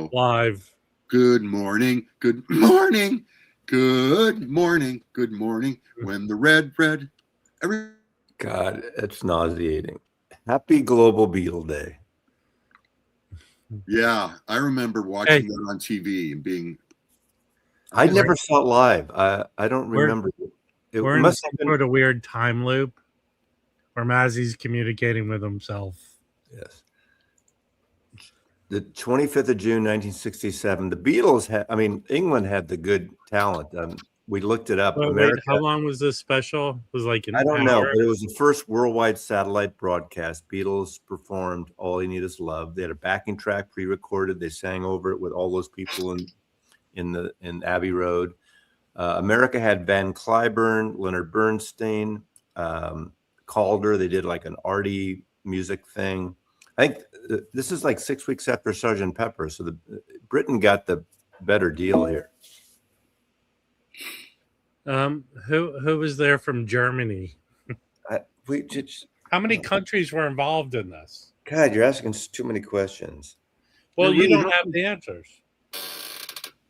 go. Live. Good morning. Good morning. Good morning. Good morning. When the red. God, it's nauseating. Happy Global Beetle Day. Yeah, I remember watching that on TV and being. I never saw it live. I don't remember. We're in some sort of weird time loop where Mazzy's communicating with himself. Yes. The 25th of June, 1967. The Beatles England had the good talent. We looked it up. Wait, how long was this special? It was like an I don't hour? know, but it was the first worldwide satellite broadcast. Beatles performed All You Need Is Love. They had a backing track pre-recorded. They sang over it with all those people in Abbey Road. America had Van Cliburn, Leonard Bernstein, Calder. They did like an arty music thing. I think this is like 6 weeks after Sgt. Pepper, so Britain got the better deal here. Who was there from Germany? How many countries were involved in this? God, you're asking too many questions. Well, you don't have the answers.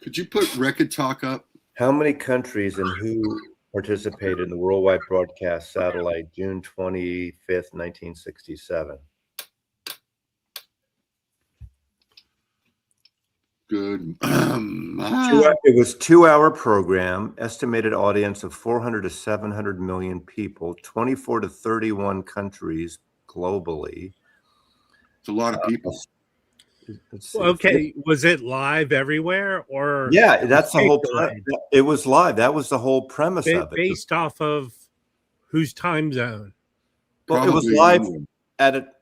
Could you put Record Talk up? How many countries and who participated in the worldwide broadcast satellite June 25th, 1967? Good. It was 2-hour program, estimated audience of 400 to 700 million people, 24 to 31 countries globally. It's a lot of people. Okay, was it live everywhere or? Yeah, that's the whole. It was live. That was the whole premise of it. Based off of whose time zone? Well, it was live at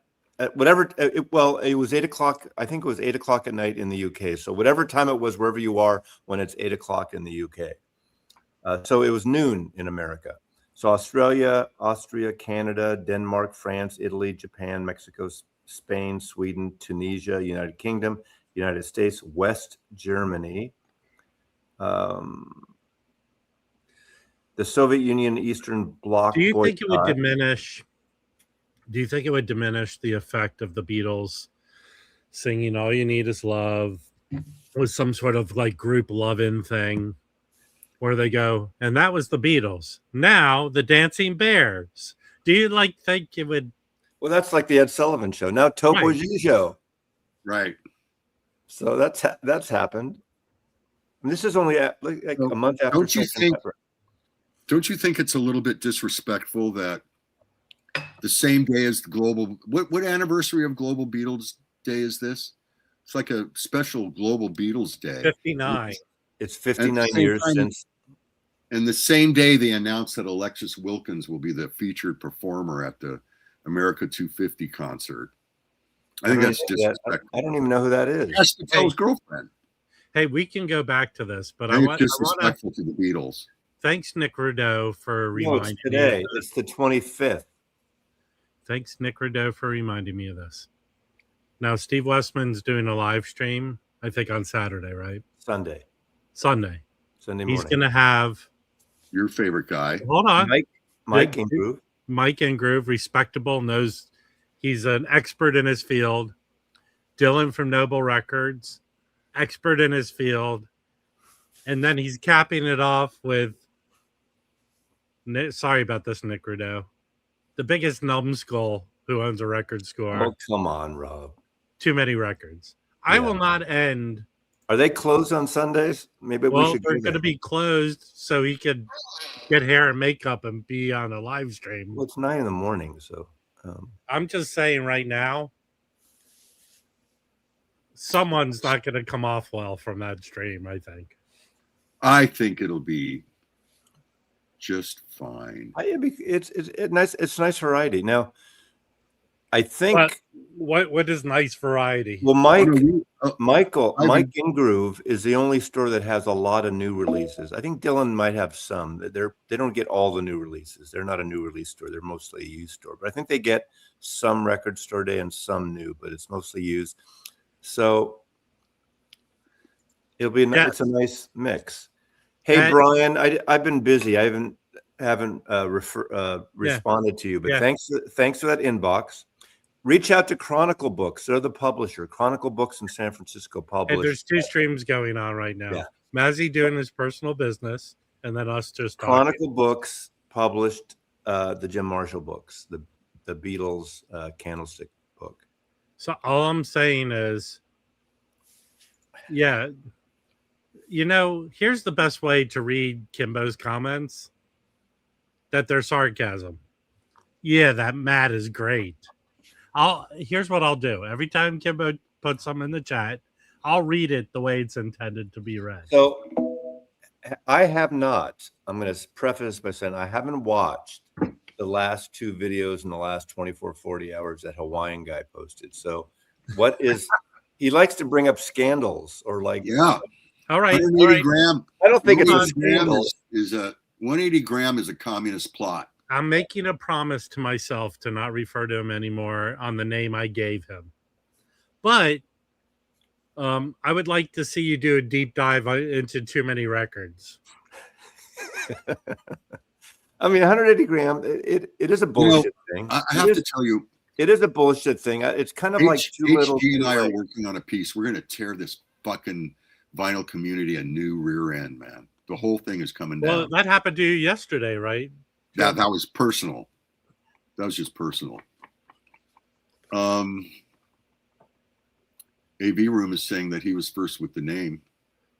whatever. It was 8 o'clock. I think it was 8 o'clock at night in the UK. So whatever time it was, wherever you are, when it's 8 o'clock in the UK. So it was noon in America. So Australia, Austria, Canada, Denmark, France, Italy, Japan, Mexico, Spain, Sweden, Tunisia, United Kingdom, United States, West Germany, the Soviet Union, Eastern Bloc. Do you think it would diminish? Do you think it would diminish the effect of the Beatles singing "All You Need Is Love" with some sort of like group loving thing, where they go, and that was the Beatles. Now the Dancing Bears. Do you think it would? Well, that's like the Ed Sullivan Show. Now Topo G Show. Right. So that's happened. And this is only like a month after. Don't you think it's a little bit disrespectful that the same day as the global what anniversary of Global Beatles Day is this? It's like a special Global Beatles Day. 59. It's 59 years since. And the same day they announced that Alexis Wilkins will be the featured performer at the America 250 concert. I think that's disrespectful. I don't even know who that is. That's the Beatles' girlfriend. Hey, we can go back to this, but it's disrespectful to the Beatles. Thanks, Nick Rideau, for reminding me. Today. It's the 25th. Thanks, Nick Rideau, for reminding me of this. Now, Steve Westman's doing a live stream, I think on Saturday, right? Sunday morning. He's going to have your favorite guy. Hold on. Mike and Groove. Mike and Groove, respectable, knows he's an expert in his field. Dylan from Noble Records, expert in his field. And then he's capping it off with, sorry about this, Nick Rideau, the biggest numbskull who owns a record store. Oh, come on, Rob. Too many records. Yeah. I will not end. Are they closed on Sundays? Maybe we should. They're going to be closed so he could get hair and makeup and be on a live stream. Well, it's 9 a.m, so. I'm just saying right now, someone's not going to come off well from that stream, I think. I think it'll be just fine. It's nice. It's nice variety. Now, I think what is nice variety? Well, Mike and Groove is the only store that has a lot of new releases. I think Dylan might have some. They don't get all the new releases. They're not a new release store. They're mostly a used store. But I think they get some Record Store Day and some new, but it's mostly used. So it'll be it's a nice mix. Hey, Brian, I've been busy. I haven't responded to you, but thanks for that inbox. Reach out to Chronicle Books. They're the publisher. Chronicle Books in San Francisco And publish. there's 2 streams going on right now. Yeah. Mazzy doing his personal business, and then us just talking. Chronicle Books published the Jim Marshall books, the Beatles Candlestick book. So all I'm saying is, yeah, here's the best way to read Kimbo's comments, that they're sarcasm. Yeah, that Matt is great. Here's what I'll do. Every time Kimbo puts something in the chat, I'll read it the way it's intended to be read. So I have not. I'm going to preface by saying I haven't watched the last 2 videos in the last 24, 40 hours that Hawaiian guy posted. So what is he likes to bring up scandals or like Yeah. All right. 180 gram. I don't think it's a 180 gram scandal. is a 180 gram is a communist plot. I'm making a promise to myself to not refer to him anymore on the name I gave him. But I would like to see you do a deep dive into Too Many Records. I mean, 180 gram, it is a bullshit thing. I have to tell you, it is a bullshit thing. It's kind of like too little. HG and I too are late. working on a piece. We're going to tear this fucking vinyl community a new rear end, man. The whole thing is coming down. Well, that happened to you yesterday, right? That was personal. That was just personal. AV Room is saying that he was first with the name.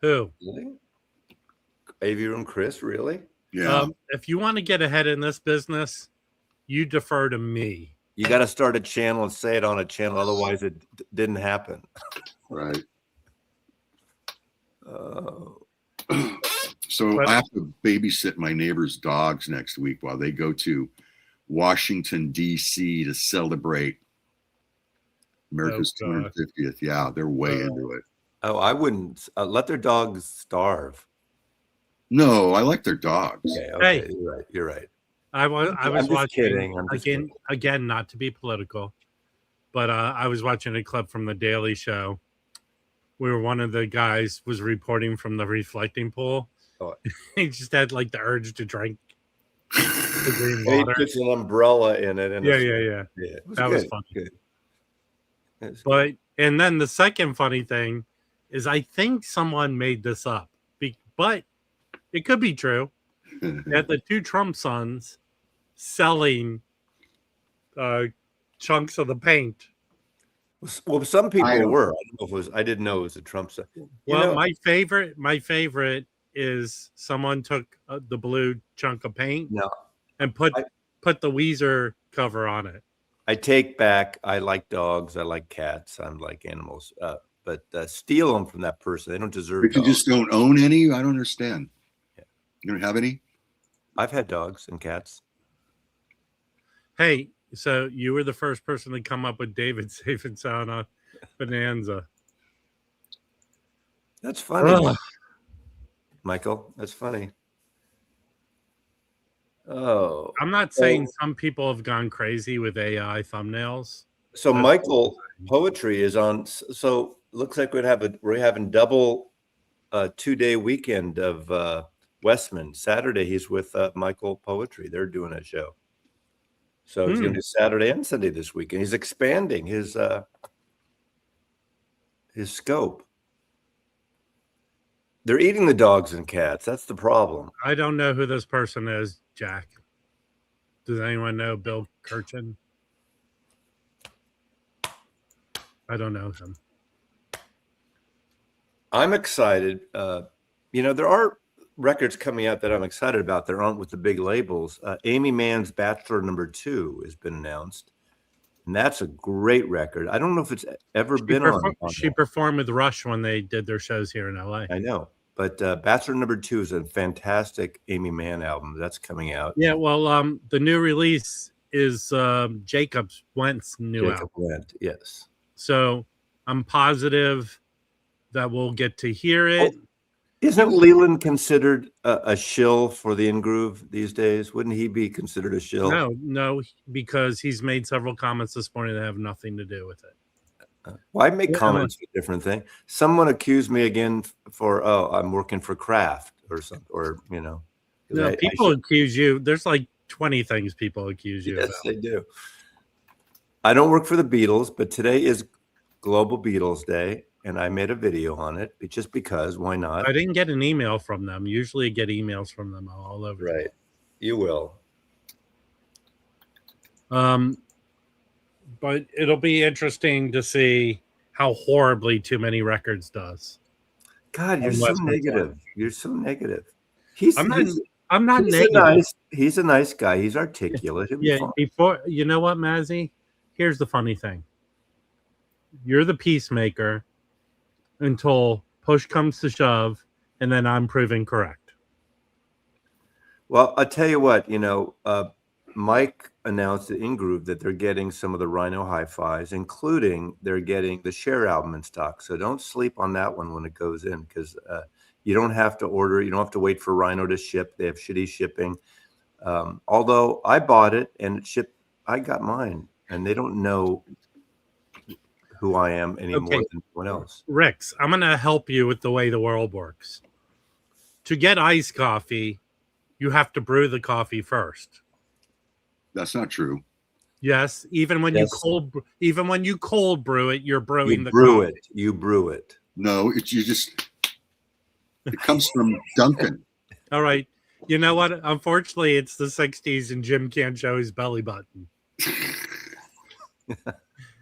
Who? Really? AV Room Chris, really? Yeah. If you want to get ahead in this business, you defer to me. You got to start a channel and say it on a channel, otherwise it didn't happen. Right. So But- I have to babysit my neighbor's dogs next week while they go to Washington, D.C. to celebrate America's Oh, God. 250th. Yeah, they're way into it. Oh, I wouldn't let their dogs starve. No, I like their dogs. Okay, Hey. you're right. You're right. I was just watching kidding. I'm just again, not to be political, but I was watching a clip from the Daily Show where one of the guys was reporting from the reflecting pool. Oh. He just had like the urge to drink the green He water. puts an umbrella in it. And Yeah. it was That good, was funny. good. It was good. But and then the second funny thing is I think someone made this up, but it could be true that the 2 Trump sons selling chunks of the paint. Well, some people I- were. I don't know if it was. I didn't know it was a Trump side. Well, my favorite is someone took the blue chunk of paint No. and put the Weezer cover on it. I take back. I like dogs. I like cats. I like animals. But steal them from that person. They don't deserve. But you dogs. just don't own any? I don't understand. Yeah. You don't have any? I've had dogs and cats. Hey, so you were the first person to come up with David Safe and Sound on Bonanza. That's funny, Ugh. Michael. That's funny. Oh, I'm not saying some people have gone crazy with AI thumbnails. so That's- Michael Poetry is on. So looks like we're having double 2-day weekend of Westman. Saturday he's with Michael Poetry. They're doing a show. So he's going to do Saturday and Sunday this weekend. He's expanding his scope. They're eating the dogs and cats. That's the problem. I don't know who this person is, Jack. Does anyone know Bill Kirchen? I don't know him. I'm excited. There are records coming out that I'm excited about that aren't with the big labels. Amy Mann's Bachelor #2 has been announced, and that's a great record. I don't know if it's ever been on. She performed with Rush when they did their shows here in LA. I know, but Bachelor #2 is a fantastic Amy Mann album that's coming out. Yeah, well, the new release is Jacob Wentz' new album. Went, yes. So I'm positive that we'll get to hear it. Isn't Leland considered a shill for the in-groove these days? Wouldn't he be considered a shill? No, because he's made several comments this morning that have nothing to do with it. Well, I make comments for different thing. Someone accused me again for I'm working for Kraft or something, or No, people accuse you. There's like 20 things people accuse you Yes, about. they do. I don't work for the Beatles, but today is Global Beatles Day, and I made a video on it just because. Why not? I didn't get an email from them. Usually, I get emails from them all over. Right, you will. But it'll be interesting to see how horribly Too Many Records does. God, you're so negative. You're so negative. I'm not negative. He's a nice guy. He's articulate. Yeah. Before, you know what, Mazzy? Here's the funny thing. You're the peacemaker until push comes to shove, and then I'm proven correct. Well, I'll tell you what. Mike announced at InGroove that they're getting some of the Rhino hi-fis, including they're getting the Cher album in stock. So don't sleep on that one when it goes in, because you don't have to order. You don't have to wait for Rhino to ship. They have shitty shipping. Although I bought it and it shipped, I got mine, and they don't know who I am any more than anyone else. Rex, I'm going to help you with the way the world works. To get iced coffee, you have to brew the coffee first. That's not true. Yes, even when you cold brew it, you're brewing the coffee. Coffee. You brew it. No, it comes from Duncan. All right. You know what? Unfortunately, it's the 60s and Jim can't show his belly button.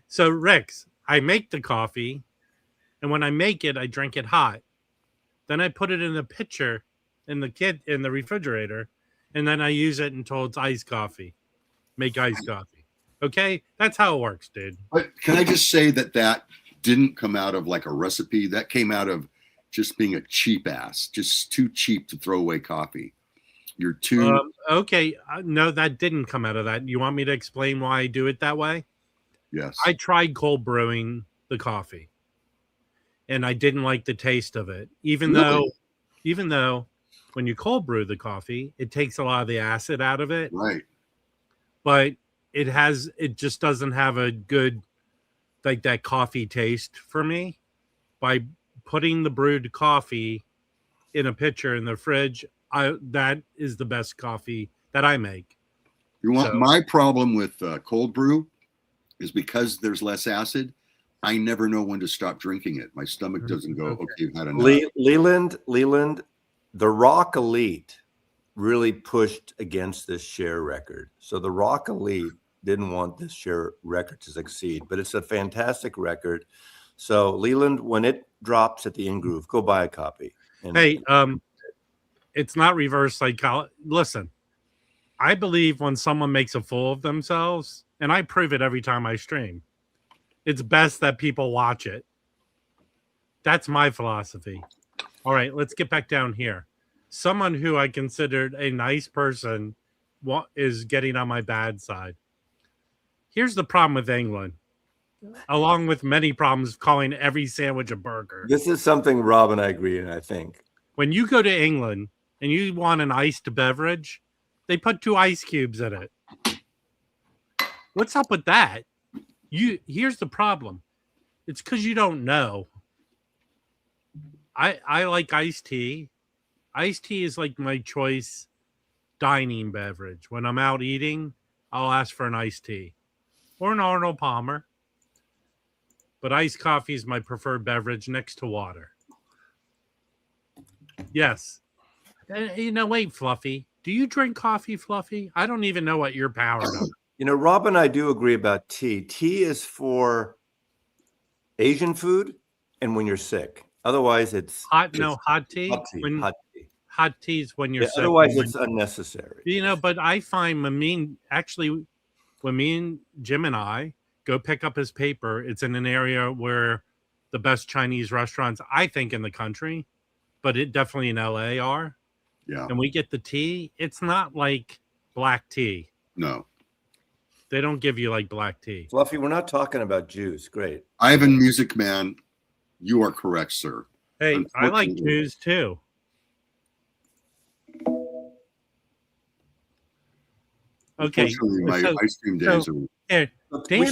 So, Rex, I make the coffee, and when I make it, I drink it hot. Then I put it in a pitcher in the refrigerator, and then I use it until it's iced coffee. Make iced coffee. Okay? That's how it works, dude. But can I just say that didn't come out of like a recipe? That came out of just being a cheap ass, just too cheap to throw away coffee. You're too... Okay. No, that didn't come out of that. You want me to explain why I do it that way? Yes. I tried cold brewing the coffee, and I didn't like the taste of it. Even though when you cold brew the coffee, it takes a lot of the acid out of it. Right. But it just doesn't have a good, like, that coffee taste for me. By putting the brewed coffee in a pitcher in the fridge, that is the best coffee that I make. My problem with cold brew is because there's less acid. I never know when to stop drinking it. My stomach doesn't go, okay, you've had enough. Leland, the Rock Elite really pushed against this Cher record. So the Rock Elite didn't want this Cher record to succeed, but it's a fantastic record. So Leland, when it drops at the InGroove, go buy a copy. It's not reverse psychology. Listen, I believe when someone makes a fool of themselves, and I prove it every time I stream, it's best that people watch it. That's my philosophy. All right, let's get back down here. Someone who I considered a nice person is getting on my bad side. Here's the problem with England, along with many problems calling every sandwich a burger. This is something Rob and I agree on, I think. When you go to England and you want an iced beverage, they put 2 ice cubes in it. What's up with that? Here's the problem. It's because you don't know. I like iced tea. Iced tea is like my choice dining beverage. When I'm out eating, I'll ask for an iced tea or an Arnold Palmer. But iced coffee is my preferred beverage next to water. Yes. Wait, Fluffy. Do you drink coffee, Fluffy? I don't even know what you're powered on. Rob and I do agree about tea. Tea is for Asian food and when you're sick. Otherwise, it's hot tea. Hot tea. Hot tea is when you're sick. Otherwise, it's unnecessary. But I find when me and Jim and I go pick up his paper, it's in an area where the best Chinese restaurants, I think, in the country, but it definitely in LA are. Yeah. And we get the tea. It's not like black tea. No. They don't give you like black tea. Fluffy, we're not talking about juice. Great. Ivan Music Man, you are correct, sir. Hey, I like juice too. Okay. My ice cream days are... We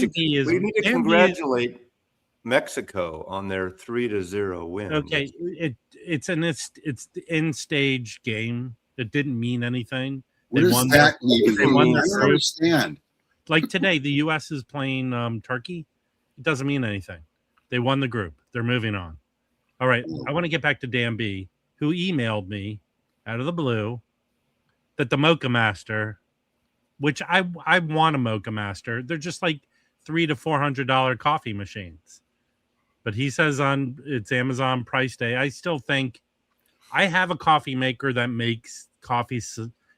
need to congratulate Mexico on their 3-0 win. Okay, it's the end stage game. It didn't mean anything. What does that mean? I don't understand. Like today, the U.S. is playing Turkey. It doesn't mean anything. They won the group. They're moving on. All right. I want to get back to Dan B, who emailed me out of the blue that the Mocha Master, which I want a Mocha Master, they're just like $300 to $400 coffee machines. But he says on it's Amazon price day. I still think I have a coffee maker that makes coffee.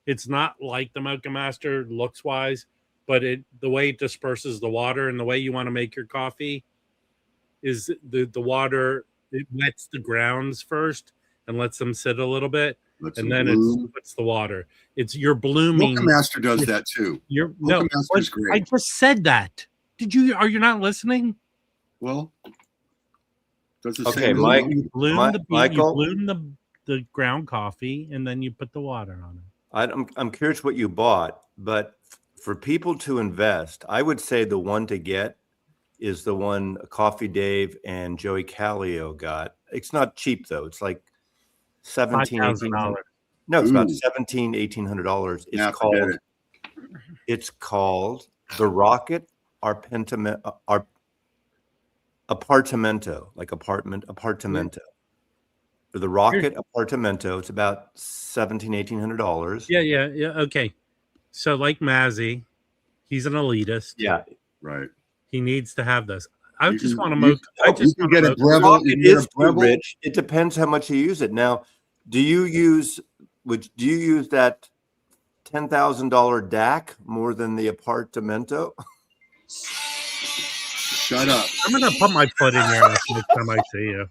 It's not like the Mocha Master looks wise, but the way it disperses the water and the way you want to make your coffee is the water, it wets the grounds first and lets them sit a little bit, and then it puts the water. You're blooming. Mocha Master does that too. Mocha Master's great. I just said that. Are you not listening? Well, does the Okay, same. Mike. You bloom Michael? you bloom the ground coffee, and then you put the water on it. I'm curious what you bought, but for people to invest, I would say the one to get is the one Coffee Dave and Joey Callio got. It's not cheap though. It's like $1,700. No, it's about $1,700-$1,800. It's called the Rocket Apartamento, like apartamento. For the Rocket Apartamento, it's about $1,700-$1,800. Yeah. Okay. So like Mazzy, he's an elitist. Yeah, Right. He needs to have this. I You just can- want to you- mocha. I just you want can to get a Breville. it You is get a too Breville. rich. It depends how much you use it. Now, do you use that $10,000 DAC more than the Apartamento? Shut up. I'm gonna put my foot in your ass next time I see you.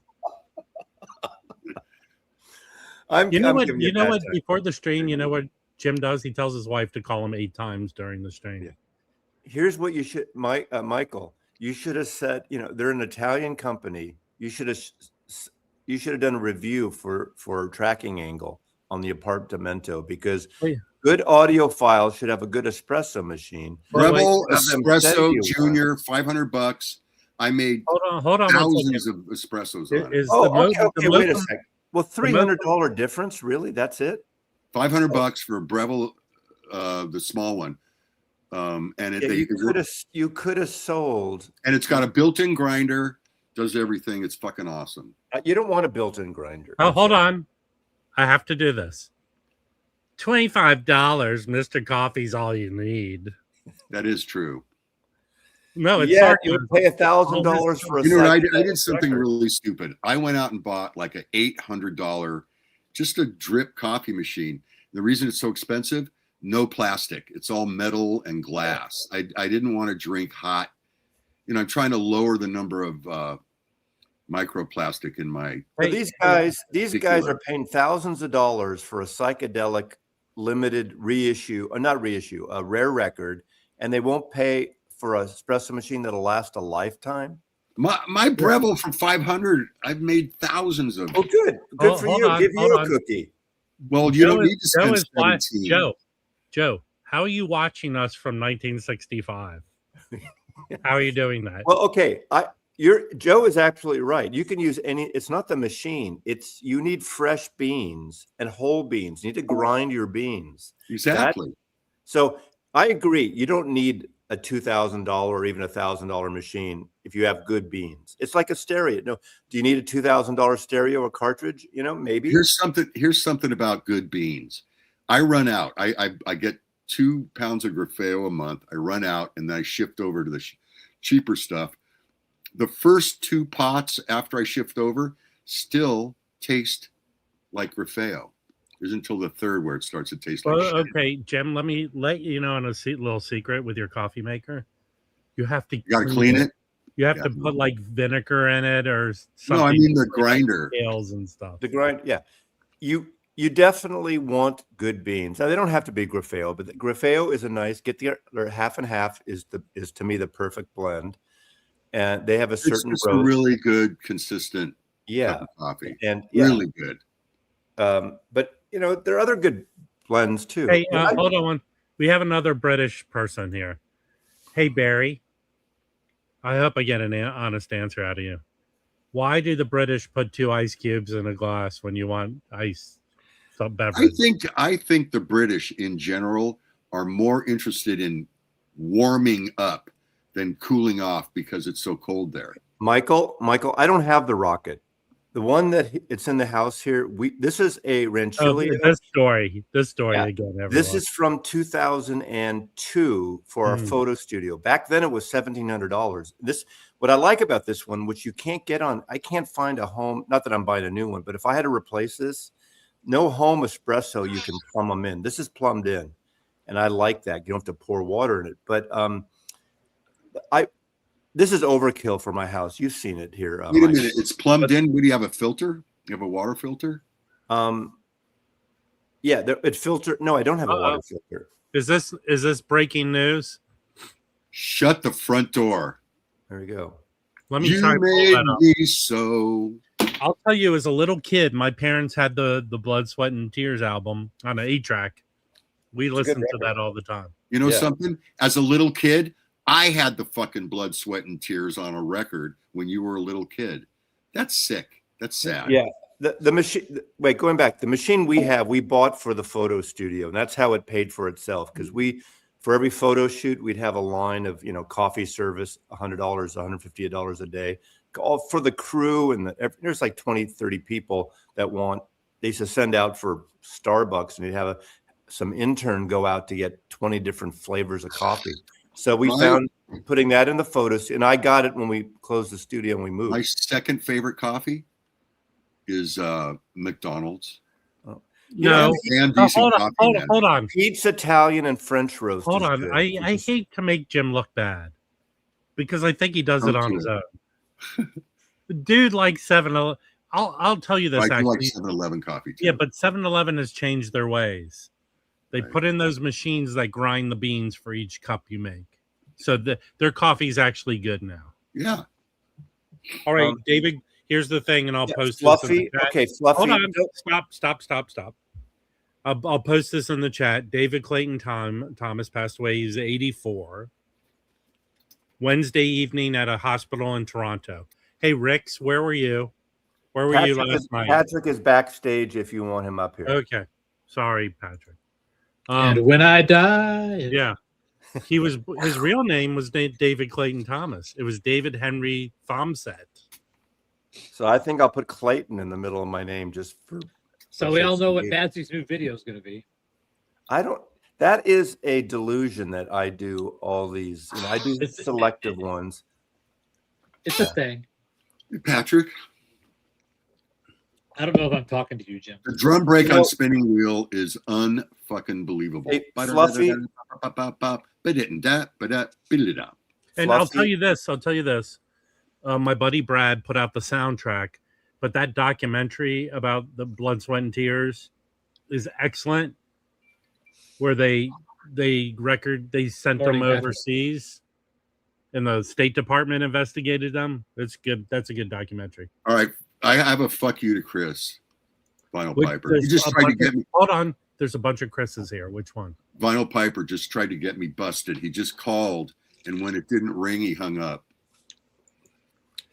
You know what? You know what? Before the stream, you know what Jim does? He tells his wife to call him 8 times during the stream. Yeah. Here's what you should, Michael. You should have said, they're an Italian company. You should have done a review for tracking angle on the Apartamento, because good audiophiles should have a good espresso machine. Breville Espresso Junior, $500. I made hold on. thousands of espressos on it. Okay, wait a second. Well, $300 difference, really? That's it? $500 for a Breville, the small one. You could have sold. And it's got a built-in grinder, does everything. It's fucking awesome. You don't want a built-in grinder. Oh, hold on. I have to do this. $25, Mr. Coffee's all you need. That is true. No, it's you would pay $1,000 for a. You know what? I did something really stupid. I went out and bought like an $800, just a drip coffee machine. The reason it's so expensive, no plastic. It's all metal and glass. I didn't want to drink hot. I'm trying to lower the number of microplastic in my. These guys are paying thousands of dollars for a psychedelic limited a rare record, and they won't pay for an espresso machine that'll last a lifetime. My Breville for $500, I've made thousands of. Oh, good for you. Give you a cookie. Well, you don't need to spend $17. Joe, how are you watching us from 1965? How are you doing that? Well, okay. Joe is absolutely right. You can use it's not the machine. You need fresh beans and whole beans. You need to grind your beans. Exactly. So I agree. You don't need a $2,000 or even $1,000 machine if you have good beans. It's like a stereo. No, do you need a $2,000 stereo or cartridge? Maybe. Here's something about good beans. I run out. I get 2 pounds of Grafeo a month. I run out, and then I shift over to the cheaper stuff. The first 2 pots after I shift over still taste like Grafeo. There's until the third where it starts to taste like shit. Okay, Jim, let me let you know on a little secret with your coffee maker. You have to clean it. You have to put like vinegar in it or something. No, I mean the grinder. Scales and stuff. The grind, yeah. You definitely want good beans. Now they don't have to be Grafeo, but the Grafeo is a nice. Their half and half is to me the perfect blend, and they have a certain. It's a really good, consistent. Cup of coffee, and really good. But there are other good blends too. Hey, hold on. We have another British person here. Hey, Barry. I hope I get an honest answer out of you. Why do the British put 2 ice cubes in a glass when you want ice beverage? I think the British in general are more interested in warming up than cooling off because it's so cold there. Michael, I don't have the rocket. The one that it's in the house here. This is a Ranchilio. This story Yeah. again. Everyone. This is from 2002 for our photo studio. Back then, it was $1,700. What I like about this one, which you can't get on, I can't find a home. Not that I'm buying a new one, but if I had to replace this, no home espresso, you can plumb them in. This is plumbed in, and I like that. You don't have to pour water in it. But this is overkill for my house. You've seen it here. Wait a minute, it's plumbed in. What do you have? A filter? You have a water filter? Yeah, it filter. No, I don't have a water filter. Is this breaking news? Shut the front door. There we go. Let me You try to pull made that up. me so. I'll tell you, as a little kid, my parents had the Blood, Sweat, and Tears album on an 8-track. We listened to that all the time. You know something? As a little kid, I had the fucking Blood, Sweat, and Tears on a record when you were a little kid. That's sick. That's sad. Yeah. The machine. Wait, going back, the machine we bought for the photo studio, and that's how it paid for itself. Because for every photo shoot, we'd have a line of coffee service, $100, $150 a day, all for the crew, and there's like 20, 30 people that they used to send out for Starbucks, and they'd have some intern go out to get 20 different flavors of coffee. So we found putting that in the photos, and I got it when we closed the studio and we moved. My second favorite coffee is McDonald's. No, hold on. Pete's Italian and French roast. Hold on. I hate to make Jim look bad because I think he does it on his own. Dude likes 7-Eleven. I'll tell you this. I do like 7-Eleven coffee too. Yeah, but 7-Eleven has changed their ways. They put in those machines that grind the beans for each cup you make. So their coffee's actually good now. Yeah. All right, David, here's the thing, and I'll post Fluffy. this in the chat. Okay, Fluffy. Hold on. Stop. I'll post this in the chat. David Clayton Thomas passed away. He's 84. Wednesday evening at a hospital in Toronto. Hey, Rix, where were you? Where were you last night? Patrick is backstage if you want him up here. Okay. Sorry, Patrick. And when I die. Yeah. His real name was David Clayton Thomas. It was David Henry Thomset. So I think I'll put Clayton in the middle of my name just for. So we all know what Nancy's new video is going to be. That is a delusion that I do all these. I do selective ones. It's a thing. Hey, Patrick. I don't know if I'm talking to you, Jim. The drum break on Spinning Wheel is unfucking believable. Hey, Fluffy. And I'll tell you this. My buddy Brad put out the soundtrack, but that documentary about the Blood, Sweat, and Tears is excellent. Where they sent them overseas, and the State Department investigated them. That's good. That's a good documentary. All right, I have a fuck you to Chris, Vinyl Piper. He just tried to get me. Hold on, there's a bunch of Chris's here. Which one? Vinyl Piper just tried to get me busted. He just called, and when it didn't ring, he hung up.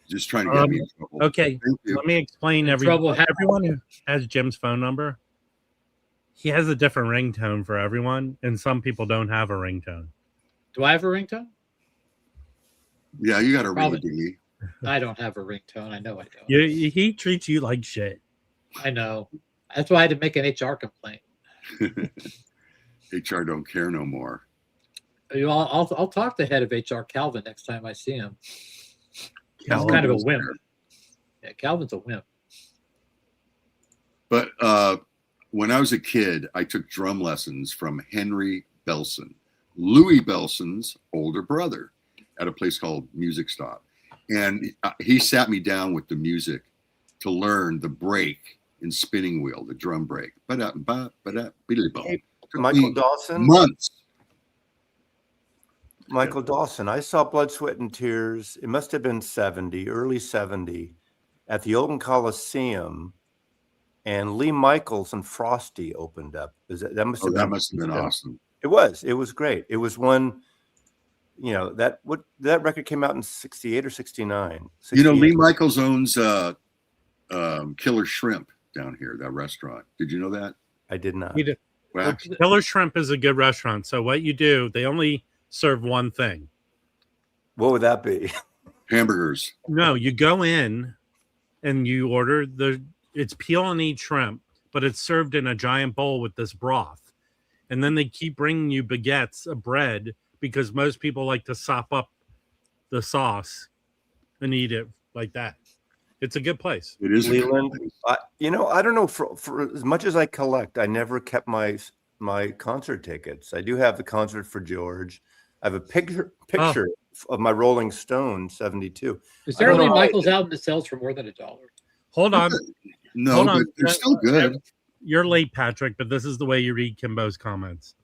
Just trying to get me in trouble. Okay, let me explain. Everyone who has Jim's phone number, he has a different ringtone for everyone, and some people don't have a ringtone. Do I have a ringtone? Yeah, you got a ring, dingy. I don't have a ringtone. I know I don't. He treats you like shit. I know. That's why I had to make an HR complaint. HR don't care no more. I'll talk to the head of HR, Calvin, next time I see him. He's Calvin kind of a does wimp. care. Yeah, Calvin's a wimp. But when I was a kid, I took drum lessons from Henry Belson, Louis Belson's older brother, at a place called Music Stop. And he sat me down with the music to learn the break in Spinning Wheel, the drum break. Hey, Michael Dawson. Months. Michael Dawson. I saw Blood, Sweat, and Tears. It must have been early 70, at the Open Coliseum. And Lee Michaels and Frosty opened up. That must have been awesome. It was great. It was when, that record came out in 68 or 69. Lee Michaels owns Killer Shrimp down here, that restaurant. Did you know that? I did not. Well, Killer Shrimp is a good restaurant. So what you do, they only serve one thing. What would that be? Hamburgers. No, you go in and you order it's peel and eat shrimp, but it's served in a giant bowl with this broth. And then they keep bringing you baguettes of bread because most people like to sop up the sauce and eat it like that. It's a good place. It is. Leland, I don't know. For as much as I collect, I never kept my concert tickets. I do have the concert for George. I have a picture of my Rolling Stone 72. Is there a Lee Michaels album that sells for more than $1? Hold on. No, Hold but on. they're still good. You're late, Patrick, but this is the way you read Kimbo's comments.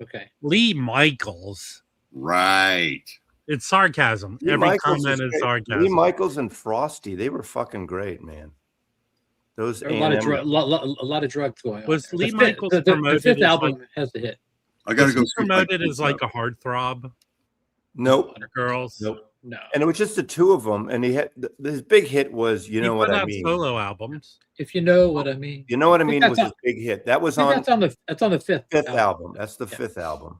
Okay. Lee Michaels. Right. It's sarcasm. Lee Every Michaels comment is great. sarcasm. Lee Michaels and Frosty, they were fucking great, man. Those There are a lot of drugs going on. Was there. Lee The Michaels the promoted fifth as album like- has the hit. I got to Was go. he see my promoted kids as like now. a heartthrob? Nope. Girls. Nope. No. And it was just the two of them, and he had his big hit was He What put I out Mean. solo albums. If you know what I mean. You Know What I Mean that's was on- his big hit. That was I think on that's on the fifth album. That's the fifth album.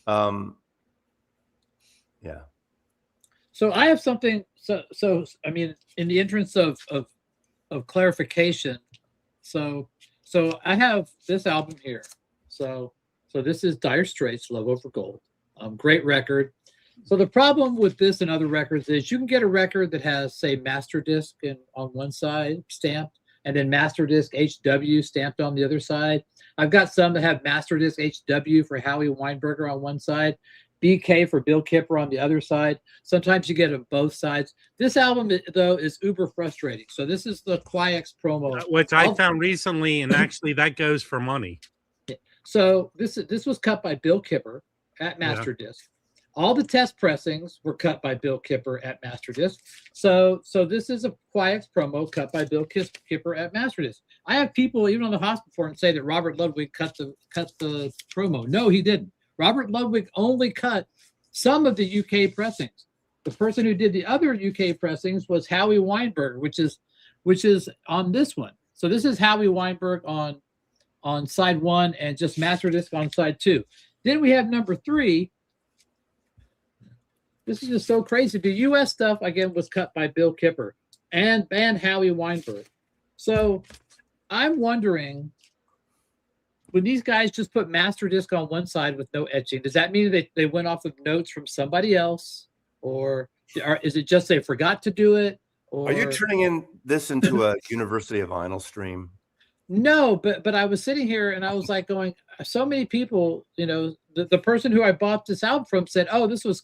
Yeah. Yeah. So I have something. So I mean, in the entrance of clarification. So I have this album here. So this is Dire Straits' Love Over Gold. Great record. So the problem with this and other records is you can get a record that has, say, master disc on one side stamped, and then master disc HW stamped on the other side. I've got some that have master disc HW for Howie Weinberger on one side, BK for Bill Kipper on the other side. Sometimes you get on both sides. This album, though, is uber frustrating. So this is the Quiex promo, Which I found recently, and actually that goes for money. So this was cut by Bill Kipper at Master Disc. All the test pressings were cut by Bill Kipper at Master Disc. So this is a Quiex promo cut by Bill Kipper at Master Disc. I have people even on the hospital forum say that Robert Ludwig cut the promo. No, he didn't. Robert Ludwig only cut some of the UK pressings. The person who did the other UK pressings was Howie Weinberg, which is on this one. So this is Howie Weinberg on side 1 and just Master Disc on side 2. Then we have number 3. This is just so crazy. The US stuff, again, was cut by Bill Kipper and Howie Weinberg. So I'm wondering, when these guys just put Master Disc on one side with no etching, does that mean they went off of notes from somebody else? Or is it just they forgot to do it? Or... Are you turning this into a University of Vinyl stream? No, but I was sitting here and I was like going, so many people, the person who I bought this album from said, oh, this was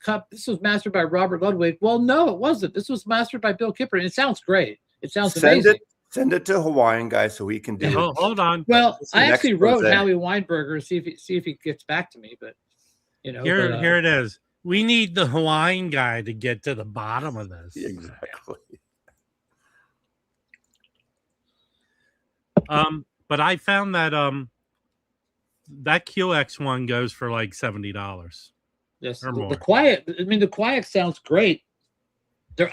mastered by Robert Ludwig. Well, no, it wasn't. This was mastered by Bill Kipper. And it sounds great. It sounds amazing. Send it to Hawaiian guy so he can do it. Hold on. Well, I actually wrote expose. Howie Weinberger, see if he gets back to me, but Here it is. We need the Hawaiian guy to get to the bottom of this. Exactly. But I found that that QX one goes for like $70. Yes, or more. the Quiet sounds great.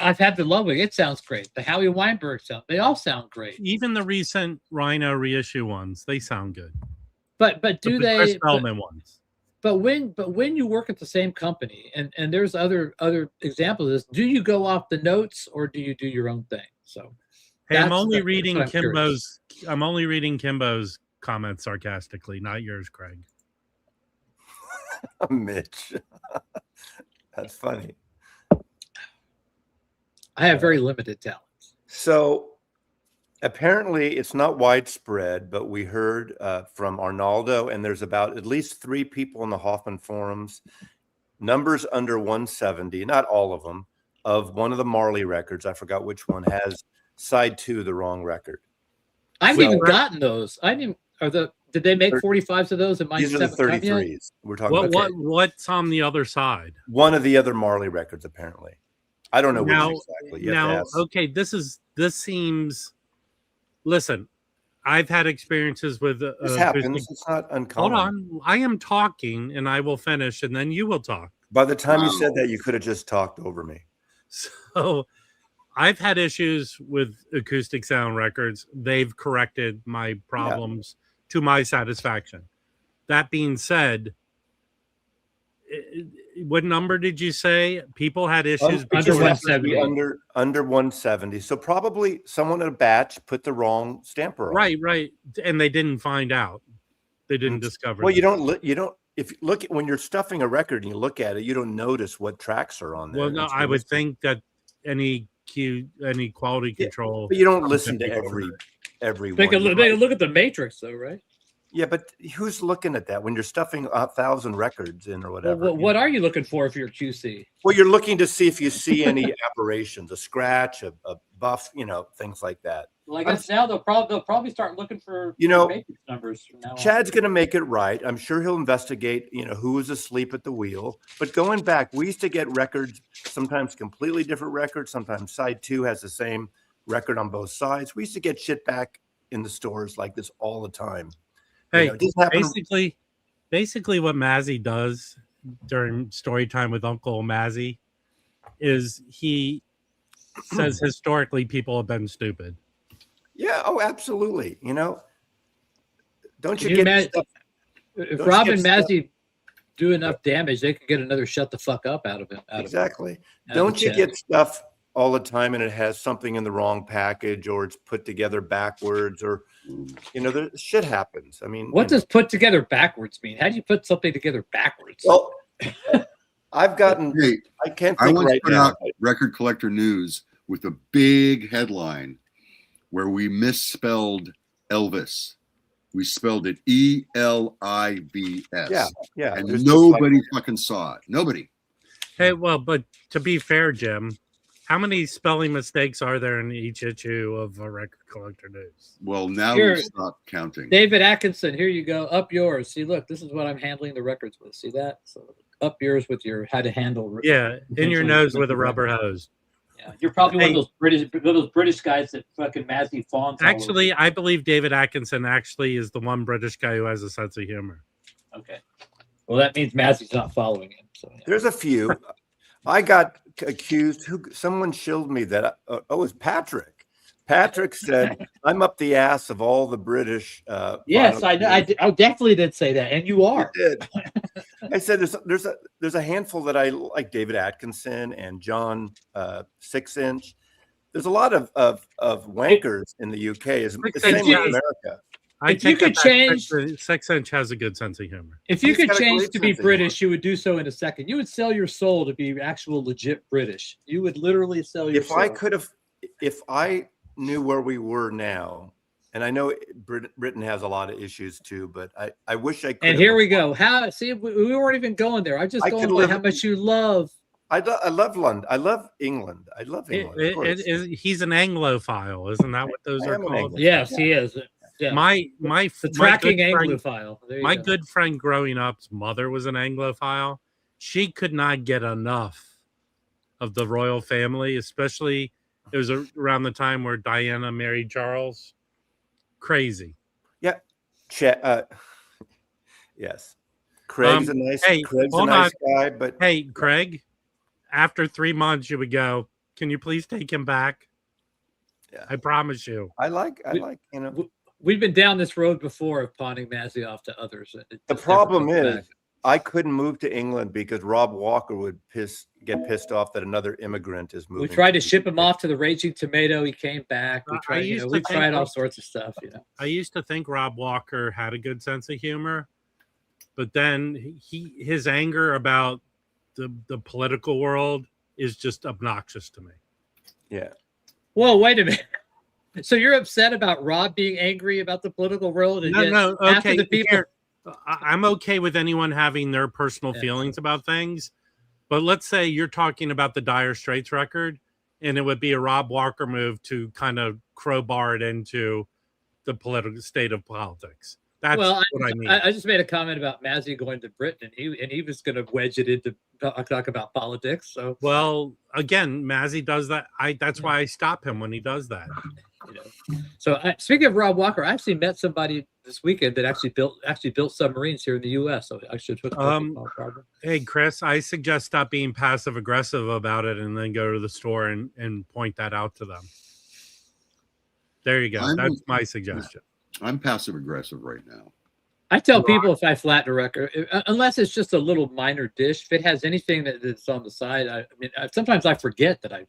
I've had the Ludwig, it sounds great. The Howie Weinberg they all sound great. Even the recent Rhino reissue ones, they sound good. But do the they? Chris Feldman ones. But when you work at the same company, and there's other examples of this, do you go off the notes or do you do your own thing? So. Hey, I'm That's only what reading I'm curious. Kimbo's comments sarcastically, not yours, Craig. Mitch. That's funny. I have very limited talents. So apparently it's not widespread, but we heard from Arnaldo, and there's about at least 3 people in the Hoffman forums, numbers under 170, not all of them, of one of the Marley records. I forgot which one has side 2, the wrong record. I've even gotten those. Did they make 45s of those? These are the 33s. We're talking about what's on the other side? one of the other Marley records, apparently. I don't know Now, which exactly. You have to ask. okay, this seems. Listen, I've had experiences with. This happens. It's not uncommon. Hold on, I am talking, and I will finish, and then you will talk. By the time you said that, you could have just talked over me. So, I've had issues with acoustic sound records. They've corrected my problems to my satisfaction. That being said, what number did you say? People had issues Under because 170. Under 170. So probably someone at a batch put the wrong stamper on. right, and they didn't find out. They didn't discover. Well, that. you don't. If you look at when you're stuffing a record and you look at it, you don't notice what tracks are on there. Well, no, I would think that any quality control. But you don't listen to every Take a one. look at the Matrix, though, right? Yeah, but who's looking at that when you're stuffing 1,000 records in or whatever? Well, what are you looking for if you're QC? Well, you're looking to see if you see any aberrations, a scratch, a buff, things like that. Well, I guess now they'll probably start looking for Matrix numbers from now on. Chad's going to make it right. I'm sure he'll investigate, who was asleep at the wheel. But going back, we used to get records, sometimes completely different records. Sometimes side 2 has the same record on both sides. We used to get shit back in the stores like this all the time. Hey, basically what Mazzy does during story time with Uncle Mazzy is he says historically people have been stupid. Yeah. Oh, absolutely. Don't you Can get stuff? if Rob and Mazzy do enough damage, they could get another shut the fuck up out of him. Exactly. Don't you get stuff all the time and it has something in the wrong package or it's put together backwards or shit happens. I mean, what does put together backwards mean? How do you put something together backwards? Well, I've gotten I can't think right put now. Out Record Collector News with a big headline where we misspelled Elvis. We spelled it ELIVS. Yeah. And nobody fucking saw it. Nobody. Hey, well, but to be fair, Jim, how many spelling mistakes are there in each issue of a Record Collector News? Well, now we stop counting. David Atkinson, here you go. Up yours. See, look, this is what I'm handling the records with. See that? So up yours with your how to handle. Yeah, in your nose with a rubber hose. Yeah, you're probably one of those British guys that fucking Mazzy fawns. Actually, I believe David Atkinson actually is the one British guy who has a sense of humor. Okay. Well, that means Mazzy's not following him. So There's a few. I got accused. Someone shilled me that. It was Patrick. Patrick said, "I'm up the ass of all the British." Yes, I definitely did say that, and you are. You did. I said, "There's a handful that I like, David Atkinson and John 6 Inch. There's a lot of wankers in the UK. It's the same in America." If you could change, 6 Inch has a good sense of humor. If you could change to be British, you would do so in a second. You would sell your soul to be actual legit British. You would literally sell your soul. If I knew where we were now, and I know Britain has a lot of issues too, but I wish I could. And here we go. We weren't even going there. I just going by how much you love. I love London. I love England. I love England. He's an Anglophile, isn't that what those are called? Yes, he is. Yeah. My tracking Anglophile. My good friend growing up's mother was an Anglophile. She could not get enough of the royal family, especially it was around the time where Diana married Charles. Crazy. Yeah. Yes. Craig's a nice guy, but hey, Craig, after 3 months you would go, "Can you please take him back?" Yeah. I promise you. I like. We've been down this road before of pawning Mazzy off to others. The problem is I couldn't move to England because Rob Walker would get pissed off that another immigrant is moving. We tried to ship him off to the Raging Tomato. He came back. We tried all sorts of stuff. I used to think Rob Walker had a good sense of humor, but then his anger about the political world is just obnoxious to me. Yeah. Whoa, wait a minute. So you're upset about Rob being angry about the political world? And no. Okay, the people. I'm okay with anyone having their personal feelings about things, but let's say you're talking about the Dire Straits record, and it would be a Rob Walker move to kind of crowbar it into the political state of politics. That's what I mean. I just made a comment about Mazzy going to Britain, and he was going to wedge it into talk about politics. So again, Mazzy does that. That's why I stop him when he does that. So speaking of Rob Walker, I actually met somebody this weekend that actually built submarines here in the U.S. So I should took. Hey, Chris, I suggest stop being passive aggressive about it, and then go to the store and point that out to them. There you go. That's my suggestion. I'm passive aggressive right now. I tell people if I flatten a record, unless it's just a little minor dish, if it has anything that's on the side, sometimes I forget that I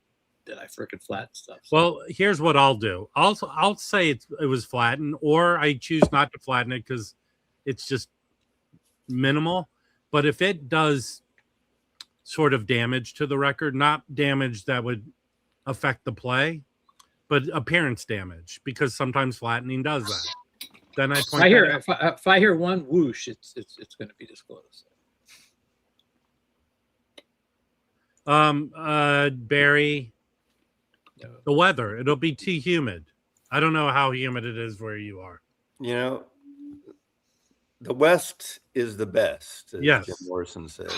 freaking flatten stuff. So. Well, here's what I'll do. I'll say it was flattened, or I choose not to flatten it because it's just minimal. But if it does sort of damage to the record, not damage that would affect the play, but appearance damage, because sometimes flattening does that. Then I point. If I hear one whoosh, it's going to be disclosed. Barry, the weather, it'll be too humid. I don't know how humid it is where you are. You know, the West is the best, as Yes. Jim Morrison said.